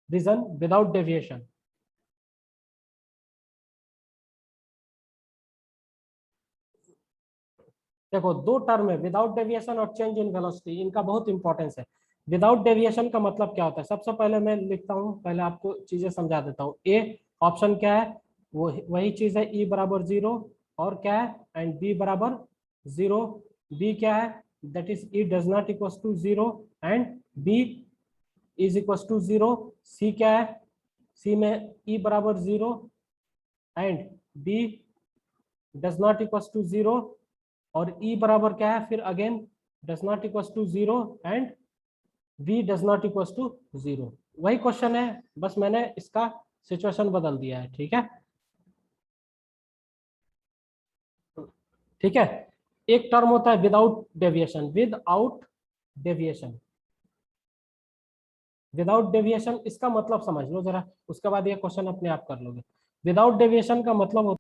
without deviation. देखो दो टर्म है, विदाउट डेविएशन और change in velocity, इनका बहुत importance है। Without deviation का मतलब क्या होता है, सबसे पहले मैं लिखता हूं, पहले आपको चीजें समझा देता हूं। ए ऑप्शन क्या है, वो वही चीज है, ई बराबर 0 और क्या है, एंड बी बराबर 0। बी क्या है, that is E does not equal to 0 and B is equal to 0। C क्या है, सी में ई बराबर 0 and B does not equal to 0 और ई बराबर क्या है, फिर again does not equal to 0 and v does not equal to 0। वही क्वेश्चन है, बस मैंने इसका सिचुएशन बदल दिया है। ठीक है, ठीक है। एक टर्म होता है विदाउट डेविएशन, विदाउट डेविएशन इसका मतलब समझ लो जरा, उसके बाद ये क्वेश्चन अपने आप कर लोगे। विदाउट डेविएशन का मतलब होता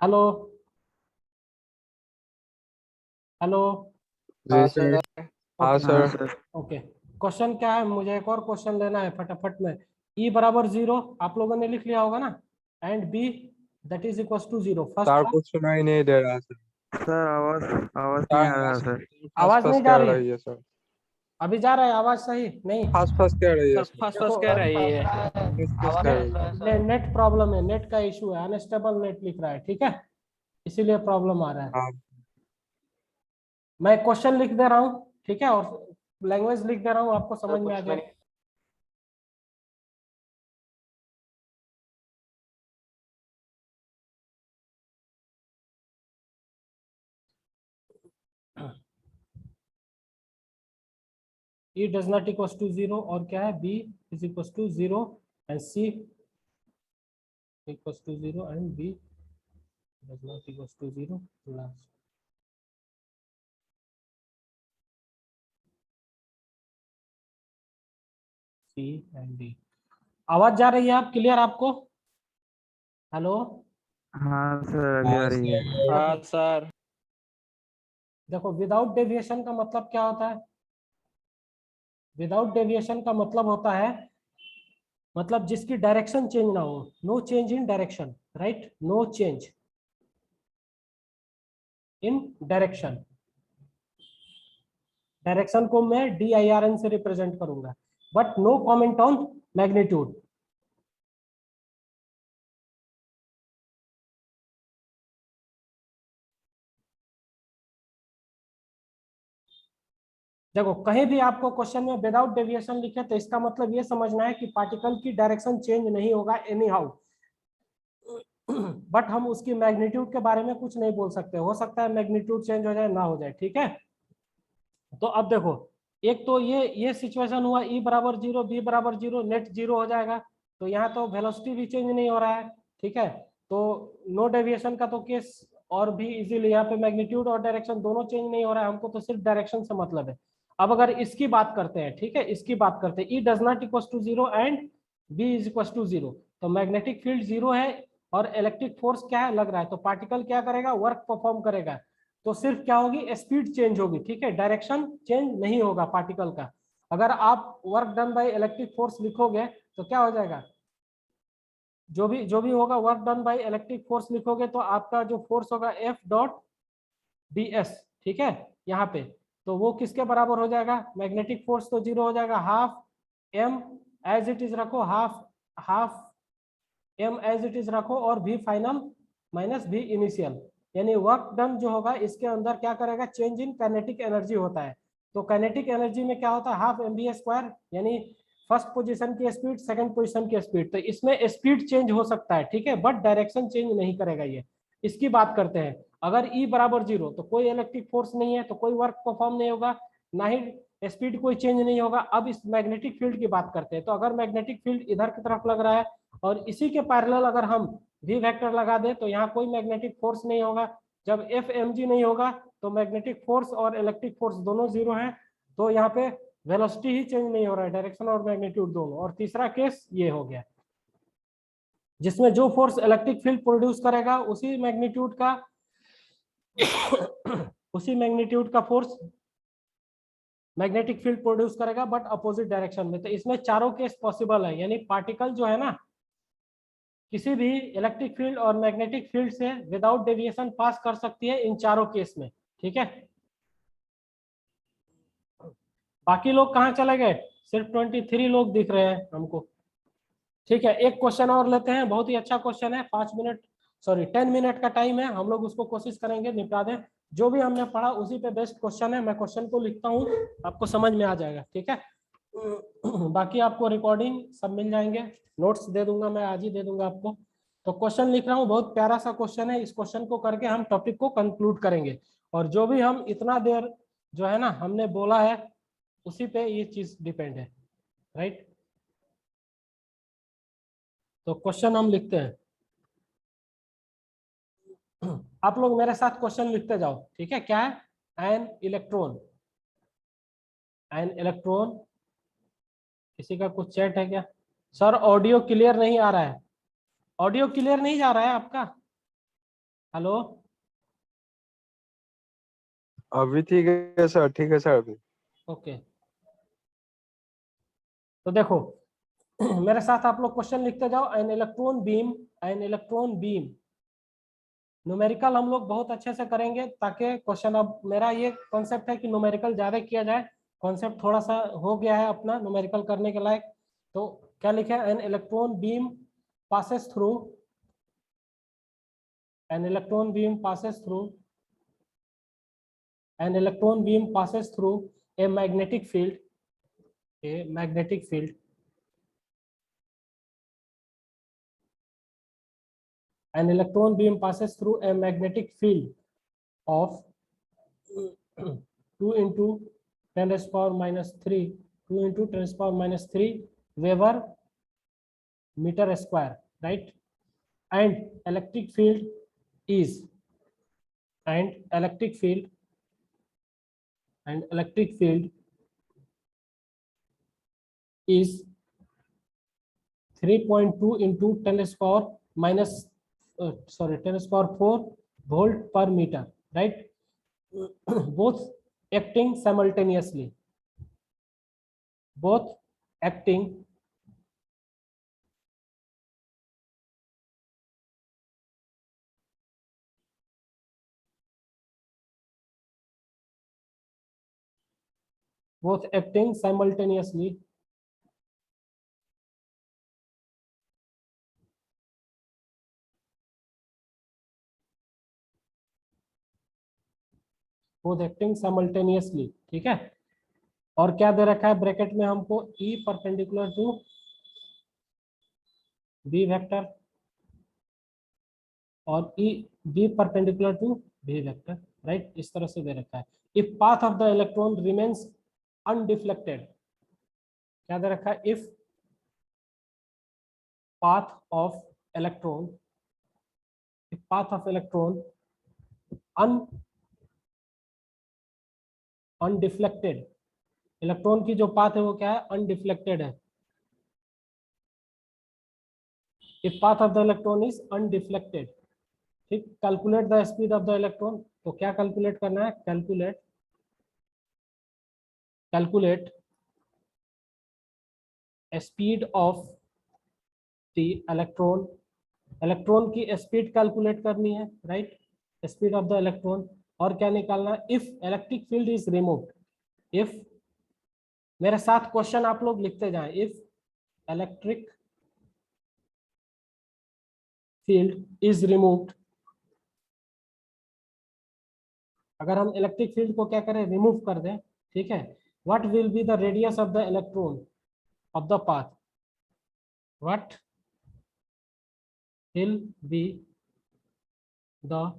हेलो हेलो हाँ सर। हाँ हाँ सर। सर। ओके, क्वेश्चन क्या है, मुझे एक और क्वेश्चन लेना है फटाफट में। ई बराबर 0 आप लोगों ने लिख लिया होगा ना, and B that is equal to 0। Sir first, कुछ सुनाई नहीं दे रहा सर। सर आवाज आवाज नहीं आ रहा सर। फंस आवाज फंस नहीं जा कह रही है, रही है सर। अभी जा रहा है आवाज सही नहीं? फंस फंस कह रही है सर सर। फंस फंस कह रही है। फंस फंस कह रही है। नेट प्रॉब्लम है, नेट का इशू है, अनस्टेबल नेट लिख रहा है, ठीक है, इसीलिए प्रॉब्लम आ रहा है। हाँ मैं क्वेश्चन लिख दे रहा हूँ, ठीक है, और लैंग्वेज लिख दे रहा हूँ, आपको समझ में आ जाए। E does not equals to 0 और क्या है, B is equals to 0 and C equals to 0 and B does not equals to 0 last। C and D। आवाज जा रही है आप, क्लियर आपको? हेलो, हाँ सर अभी आ रही है। हाँ सर। देखो विदाउट डेविएशन का मतलब क्या होता है, विदाउट डेविएशन का मतलब होता है, मतलब जिसकी डायरेक्शन चेंज ना हो, no change in direction, right, no change in direction. Direction को मैं DIRN से रिप्रेजेंट करूंगा, but no comment on magnitude. देखो कहीं भी आपको क्वेश्चन में विदाउट डेविएशन लिखे तो इसका मतलब ये समझना है कि पार्टिकल की डायरेक्शन चेंज नहीं होगा एनी हाउ, बट हम उसकी मैग्नीट्यूड के बारे में कुछ नहीं बोल सकते, हो सकता है मैग्नीट्यूड चेंज हो जाए ना हो जाए। ठीक है, तो अब देखो, एक तो ये सिचुएशन हुआ, ई बराबर 0 बी बराबर 0, नेट 0 हो जाएगा, तो यहाँ तो वेलोसिटी भी चेंज नहीं हो रहा है। ठीक है, तो नो डेविएशन का तो केस और भी इजीली, यहाँ पे मैग्नीट्यूड और डायरेक्शन दोनों चेंज नहीं हो रहा है, हमको तो सिर्फ डायरेक्शन से मतलब है। अब अगर इसकी बात करते हैं, ठीक है, इसकी बात करते हैं, E does not equal to 0 and B is equal to 0, तो मैग्नेटिक फील्ड 0 है और इलेक्ट्रिक फोर्स क्या है, लग रहा है, तो पार्टिकल क्या करेगा, वर्क परफॉर्म करेगा। तो सिर्फ क्या होगी, स्पीड चेंज होगी, ठीक है, डायरेक्शन चेंज नहीं होगा पार्टिकल का। अगर आप work done by electric force लिखोगे तो क्या हो जाएगा, जो भी होगा work done by electric force लिखोगे तो आपका जो फोर्स होगा एफ डॉट डी एस, ठीक है, यहाँ पे, तो वो किसके बराबर हो जाएगा, मैग्नेटिक फोर्स तो जीरो हो जाएगा, half m as it is रखो, half m as it is रखो, और v final minus v initial, यानी वर्क डन जो होगा इसके अंदर क्या करेगा, चेंज इन काइनेटिक एनर्जी होता है। तो काइनेटिक एनर्जी में क्या होता है, हाफ एम बी स्क्वायर, यानी फर्स्ट पोजीशन की स्पीड, सेकंड पोजीशन की स्पीड, तो इसमें स्पीड चेंज हो सकता है, ठीक है, बट डायरेक्शन चेंज नहीं करेगा ये। इसकी बात करते हैं, अगर ई बराबर जीरो तो कोई इलेक्ट्रिक फोर्स नहीं है, तो कोई वर्क परफॉर्म नहीं होगा, ना ही स्पीड कोई चेंज नहीं होगा। अब इस मैग्नेटिक फील्ड की बात करते हैं, तो अगर मैग्नेटिक फील्ड इधर की तरफ लग रहा है और इसी के पैरेलल अगर हम वी वेक्टर लगा दें तो यहाँ कोई मैग्नेटिक फोर्स नहीं होगा। जब एफ एम जी नहीं होगा तो मैग्नेटिक फोर्स और इलेक्ट्रिक फोर्स दोनों जीरो हैं, तो यहाँ पे वेलोसिटी ही चेंज नहीं हो रहा है, डायरेक्शन और मैग्नीट्यूड दोनों। और तीसरा केस ये हो गया, जिसमें जो फोर्स इलेक्ट्रिक फील्ड प्रोड्यूस करेगा उसी मैग्नीट्यूड का उसी मैग्नीट्यूड का फोर्स मैग्नेटिक फील्ड प्रोड्यूस करेगा, बट अपोजिट डायरेक्शन में। तो इसमें चारों केस पॉसिबल है, यानी पार्टिकल जो है ना किसी भी इलेक्ट्रिक फील्ड और मैग्नेटिक फील्ड से विदाउट डेविएशन पास कर सकती है इन चारों केस में, ठीक है। बाकी लोग कहाँ चले गए, सिर्फ 23 लोग दिख रहे हैं हमको, ठीक है। एक क्वेश्चन और लेते हैं, बहुत ही अच्छा क्वेश्चन है, 10 मिनट का टाइम है, हम लोग उसको कोशिश करेंगे निपटा दें। जो भी हमने पढ़ा उसी पे बेस्ट क्वेश्चन है, मैं क्वेश्चन को लिखता हूँ, आपको समझ में आ जाएगा, ठीक है। बाकी आपको रिकॉर्डिंग सब मिल जाएंगे, नोट्स दे दूंगा, मैं आज ही दे दूंगा आपको। तो क्वेश्चन लिख रहा हूँ, बहुत प्यारा सा क्वेश्चन है, इस क्वेश्चन को करके हम टॉपिक को कंक्लूड करेंगे। और जो भी हम इतना देर जो है ना हमने बोला है उसी पे ये चीज डिपेंड है, राइट। तो क्वेश्चन हम लिखते हैं, आप लोग मेरे साथ क्वेश्चन लिखते जाओ, ठीक है। क्या है, एन इलेक्ट्रॉन, किसी का कुछ चैट है क्या, सर ऑडियो क्लियर नहीं आ रहा है, ऑडियो क्लियर नहीं जा रहा है आपका, हेलो। अभी ठीक है सर, ठीक है सर अभी। ओके, तो देखो मेरे साथ आप लोग क्वेश्चन लिखते जाओ, एन इलेक्ट्रॉन बीम न्यूमेरिकल हम लोग बहुत अच्छे से करेंगे, ताकि क्वेश्चन, अब मेरा ये कॉन्सेप्ट है कि न्यूमेरिकल ज्यादा किया जाए, कॉन्सेप्ट थोड़ा सा हो गया है अपना न्यूमेरिकल करने के लायक। तो क्या लिखा है, an electron beam passes through an electron beam passes through an electron beam passes through a magnetic field, an electron beam passes through a magnetic field of 2 into 10 raised power minus 3 2 into 10 raised power minus 3 Weber meter square, right. And electric field is and electric field is 3.2 into 10 raised power minus 10 raised power 4 volt per meter, right. both acting simultaneously, both acting simultaneously ठीक है। और क्या दे रखा है bracket में हमको, E perpendicular to B vector और E B perpendicular to B vector, right, इस तरह से दे रखा है। If path of the electron remains undeflected, क्या दे रखा है, if path of electron undeflected, electron की जो पाथ है वो क्या है, अनडिफ्लेक्टेड है, if path of the electron is undeflected. ठीक, calculate the speed of the electron, तो क्या कैलकुलेट करना है, calculate speed of the electron, electron की स्पीड कैलकुलेट करनी है, right, speed of the electron. और क्या निकालना, if electric field is removed, if, मेरे साथ क्वेश्चन आप लोग लिखते जाएं, if electric field is removed, अगर हम इलेक्ट्रिक फील्ड को क्या करें, रिमूव कर दें, ठीक है, what will be the radius of the electron of the path, what will be the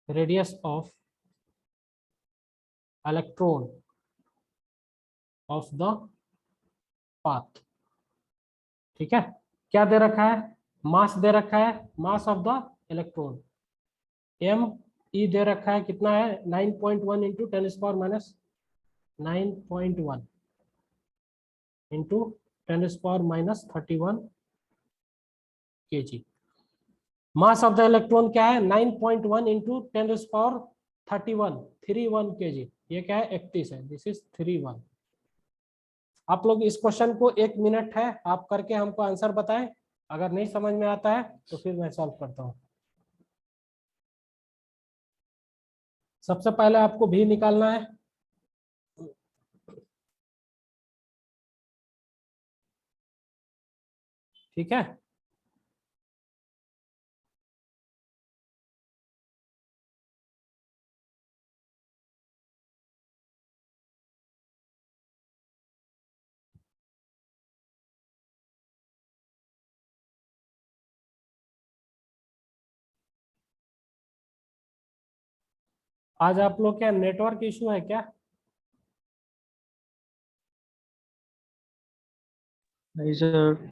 radius of electron of the path। ठीक है, क्या दे रखा है, मास दे रखा है, मास of the electron m e दे रखा है, कितना है 9.1 into 10⁻⁻9.1 into 10⁻⁻31 kg। Mass of the electron क्या है 9.1 इंटू 10⁻31 kg, ये क्या है 31 है, दिस इज 31। आप लोग इस क्वेश्चन को 1 मिनट है, आप करके हमको आंसर बताएं, अगर नहीं समझ में आता है तो फिर मैं सॉल्व करता हूं। सबसे पहले आपको भी निकालना है, ठीक है, आज आप लोग क्या नेटवर्क इशू है क्या? नहीं सर।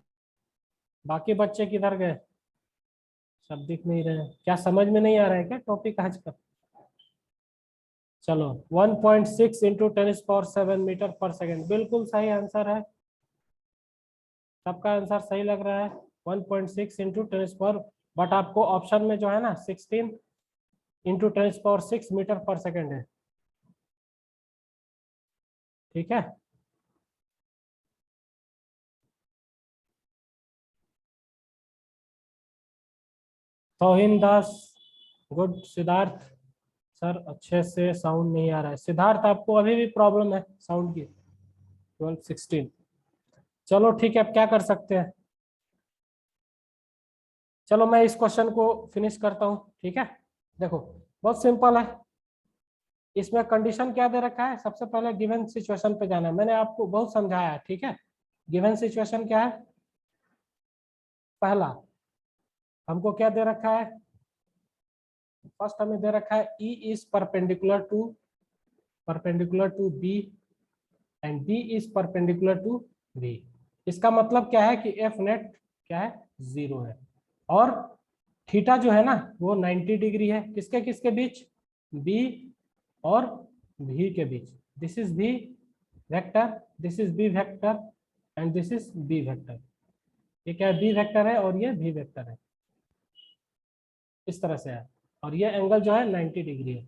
बाकी बच्चे किधर गए, सब दिख नहीं रहे, क्या समझ में नहीं आ रहा है क्या टॉपिक आज का? चलो 1.6 इंटू 10⁻7 मीटर पर सेकेंड, बिल्कुल सही आंसर है, सबका आंसर सही लग रहा है, 1.6 इंटू 10⁻, बट आपको ऑप्शन में जो है ना 16 इंटू 10⁻6 मीटर पर सेकेंड है, ठीक है। तौहीन दास, गुड। सिद्धार्थ सर अच्छे से साउंड नहीं आ रहा है, सिद्धार्थ आपको अभी भी प्रॉब्लम है साउंड की, 12-16। चलो ठीक है, अब क्या कर सकते हैं, चलो मैं इस क्वेश्चन को फिनिश करता हूं, ठीक है। देखो बहुत सिंपल है, इसमें कंडीशन क्या दे रखा है, सबसे पहले गिवन सिचुएशन पे जाना है, मैंने आपको बहुत समझाया है, ठीक है। गिवन सिचुएशन क्या है, पहला हमको क्या दे रखा है, फर्स्ट हमें दे रखा है E is perpendicular to B and B is perpendicular to B। इसका मतलब क्या है कि F नेट क्या है 0 है, और थीटा जो है ना वो 90 डिग्री है, किसके किसके बीच, B और V के बीच। This is V vector, this is B vector and this is B vector, ये क्या है B वेक्टर है और ये V वेक्टर है, इस तरह से है, और ये एंगल जो है 90 डिग्री है।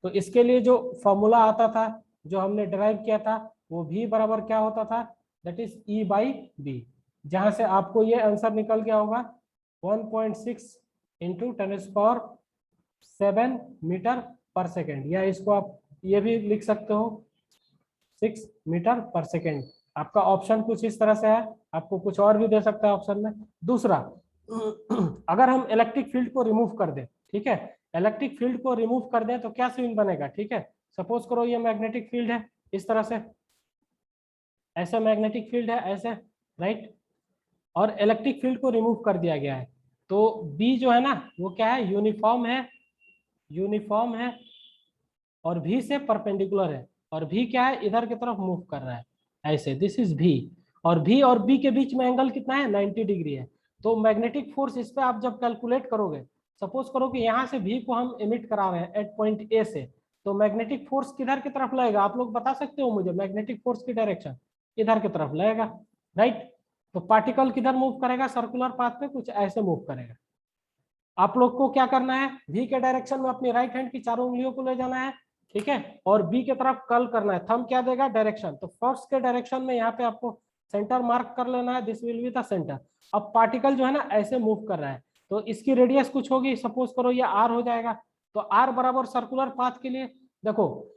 तो इसके लिए जो फॉर्मूला आता था, जो हमने डिराइव किया था, वो V बराबर क्या होता था, दैट इज E/B, जहां से आपको ये आंसर निकल गया होगा 1.6 इंटू 10⁻7 मीटर पर सेकेंड, या इसको आप ये भी लिख सकते हो 6 मीटर पर सेकेंड। आपका ऑप्शन कुछ इस तरह से है, आपको कुछ और भी दे सकता है ऑप्शन में। दूसरा, अगर हम इलेक्ट्रिक फील्ड को रिमूव कर दें, ठीक है, इलेक्ट्रिक फील्ड को रिमूव कर दें तो क्या सीन बनेगा, ठीक है। सपोज करो ये मैग्नेटिक फील्ड है, इस तरह से, ऐसा मैग्नेटिक फील्ड है ऐसे, राइट, और इलेक्ट्रिक फील्ड को रिमूव कर दिया गया है, तो बी जो है ना वो क्या है, यूनिफॉर्म है और भी से परपेंडिकुलर है, और भी क्या है, इधर की तरफ मूव कर रहा है ऐसे, दिस इज भी, और भी और बी के बीच में एंगल कितना है 90 डिग्री है। तो मैग्नेटिक फोर्स इस पे आप जब कैलकुलेट करोगे, सपोज करो कि यहाँ से भी को हम इमिट करा रहे हैं एट पॉइंट ए से, तो मैग्नेटिक फोर्स किधर की तरफ लगेगा, आप लोग बता सकते हो मुझे, मैग्नेटिक फोर्स की डायरेक्शन इधर की तरफ लगेगा, राइट। तो पार्टिकल किधर मूव करेगा, सर्कुलर पाथ पे कुछ ऐसे मूव करेगा। आप लोग को क्या करना है, v के डायरेक्शन में अपनी राइट हैंड की चारों उंगलियों को ले जाना है, ठीक है, और b के तरफ कर्ल करना है। थंब क्या देगा, डायरेक्शन। तो फर्स्ट के डायरेक्शन में यहाँ पे आपको सेंटर मार्क कर लेना है, this will be the centre. अब पार्टिकल जो है ना ऐसे मूव कर रहा है, तो इसकी रेडियस कुछ होगी, सपोज करो ये r हो जाएगा। तो r बराबर सर्कुलर पाथ के लिए देखो,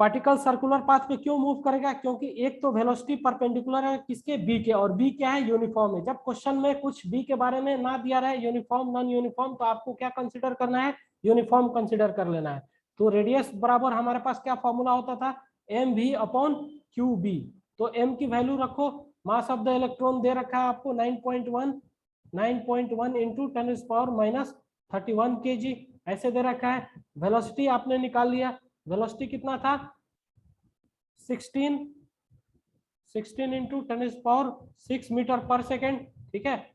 पार्टिकल सर्कुलर पाथ पे क्यों मूव करेगा, क्योंकि एक तो वेलोसिटी परपेंडिकुलर है किसके, बी के, और बी क्या है, यूनिफॉर्म है। जब क्वेश्चन में कुछ बी के बारे में ना दिया रहे, यूनिफॉर्म नॉन यूनिफॉर्म, तो आपको क्या कंसीडर करना है, यूनिफॉर्म कंसीडर कर लेना है। तो रेडियस बराबर हमारे पास क्या फॉर्मूला होता था, M V upon Q B. तो एम की वैल्यू रखो, मास ऑफ द इलेक्ट्रॉन दे रखा है आपको 9.1 इंटू 10⁻³ kg ऐसे दे रखा है। वेलोसिटी आपने निकाल लिया, वेलोसिटी कितना था 16 इंटू 10⁻6 मीटर पर सेकेंड, ठीक है।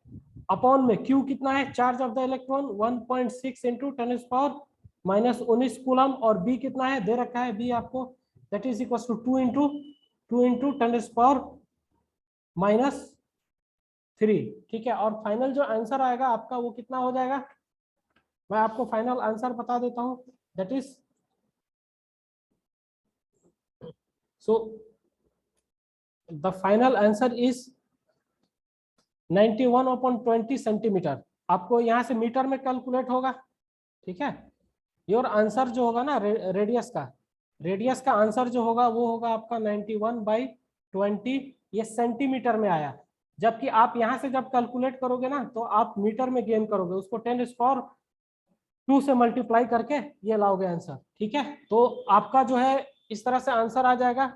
अपॉन में क्यू कितना है, charge of the electron 1.6 into 10⁻⁻19 coulomb, और बी कितना है दे रखा है, बी आपको that is equal to 2 into 10⁻⁻3, ठीक है। और फाइनल जो आंसर आएगा आपका वो कितना हो जाएगा, मैं आपको फाइनल आंसर बता देता हूं, that is so the final answer is 91/20 centimetre. आपको यहां से मीटर में कैलकुलेट होगा, ठीक है। योर आंसर जो होगा ना रेडियस का आंसर जो होगा वो होगा आपका 91/20, ये सेंटीमीटर में आया। जबकि आप यहां से जब कैलकुलेट करोगे ना तो आप मीटर में गेन करोगे, उसको 10⁻² से मल्टीप्लाई करके ये लाओगे आंसर, ठीक है। तो आपका जो है इस तरह से आंसर आ जाएगा।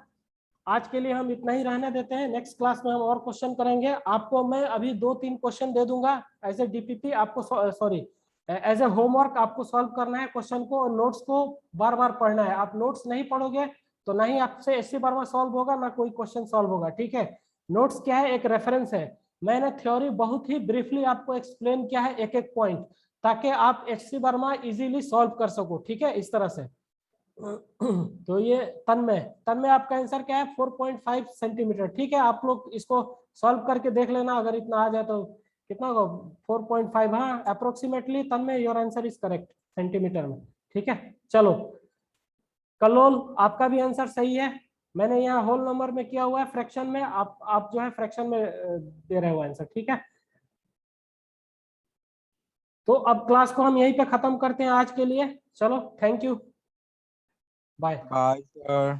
आज के लिए हम इतना ही रहने देते हैं, नेक्स्ट क्लास में हम और क्वेश्चन करेंगे। आपको मैं अभी 2-3 क्वेश्चन दे दूंगा एज ए डीपीपी, आपको सॉरी एज ए होमवर्क आपको सॉल्व करना है क्वेश्चन को, और नोट्स को बार बार पढ़ना है। आप नोट्स नहीं पढ़ोगे तो ना ही आपसे एससी वर्मा सॉल्व होगा, ना कोई क्वेश्चन सॉल्व होगा, ठीक है। नोट्स क्या है, एक रेफरेंस है। मैंने थ्योरी बहुत ही ब्रीफली आपको एक्सप्लेन किया है, एक एक पॉइंट, ताकि आप एससी वर्मा इजीली सॉल्व कर सको, ठीक है, इस तरह से। तो ये तन्मय आपका आंसर क्या है, 4.5 सेंटीमीटर, ठीक है। आप लोग इसको सॉल्व करके देख लेना, अगर इतना आ जाए तो कितना होगा 4.5, हाँ approximately Tanmay your answer is correct centimetre में, ठीक है। चलो कलोल आपका भी आंसर सही है, मैंने यहाँ होल नंबर में किया हुआ है, फ्रैक्शन में आप जो है फ्रैक्शन में दे रहे हो आंसर, ठीक है। तो अब क्लास को हम यहीं पे खत्म करते हैं आज के लिए, चलो thank you, bye. Bye sir.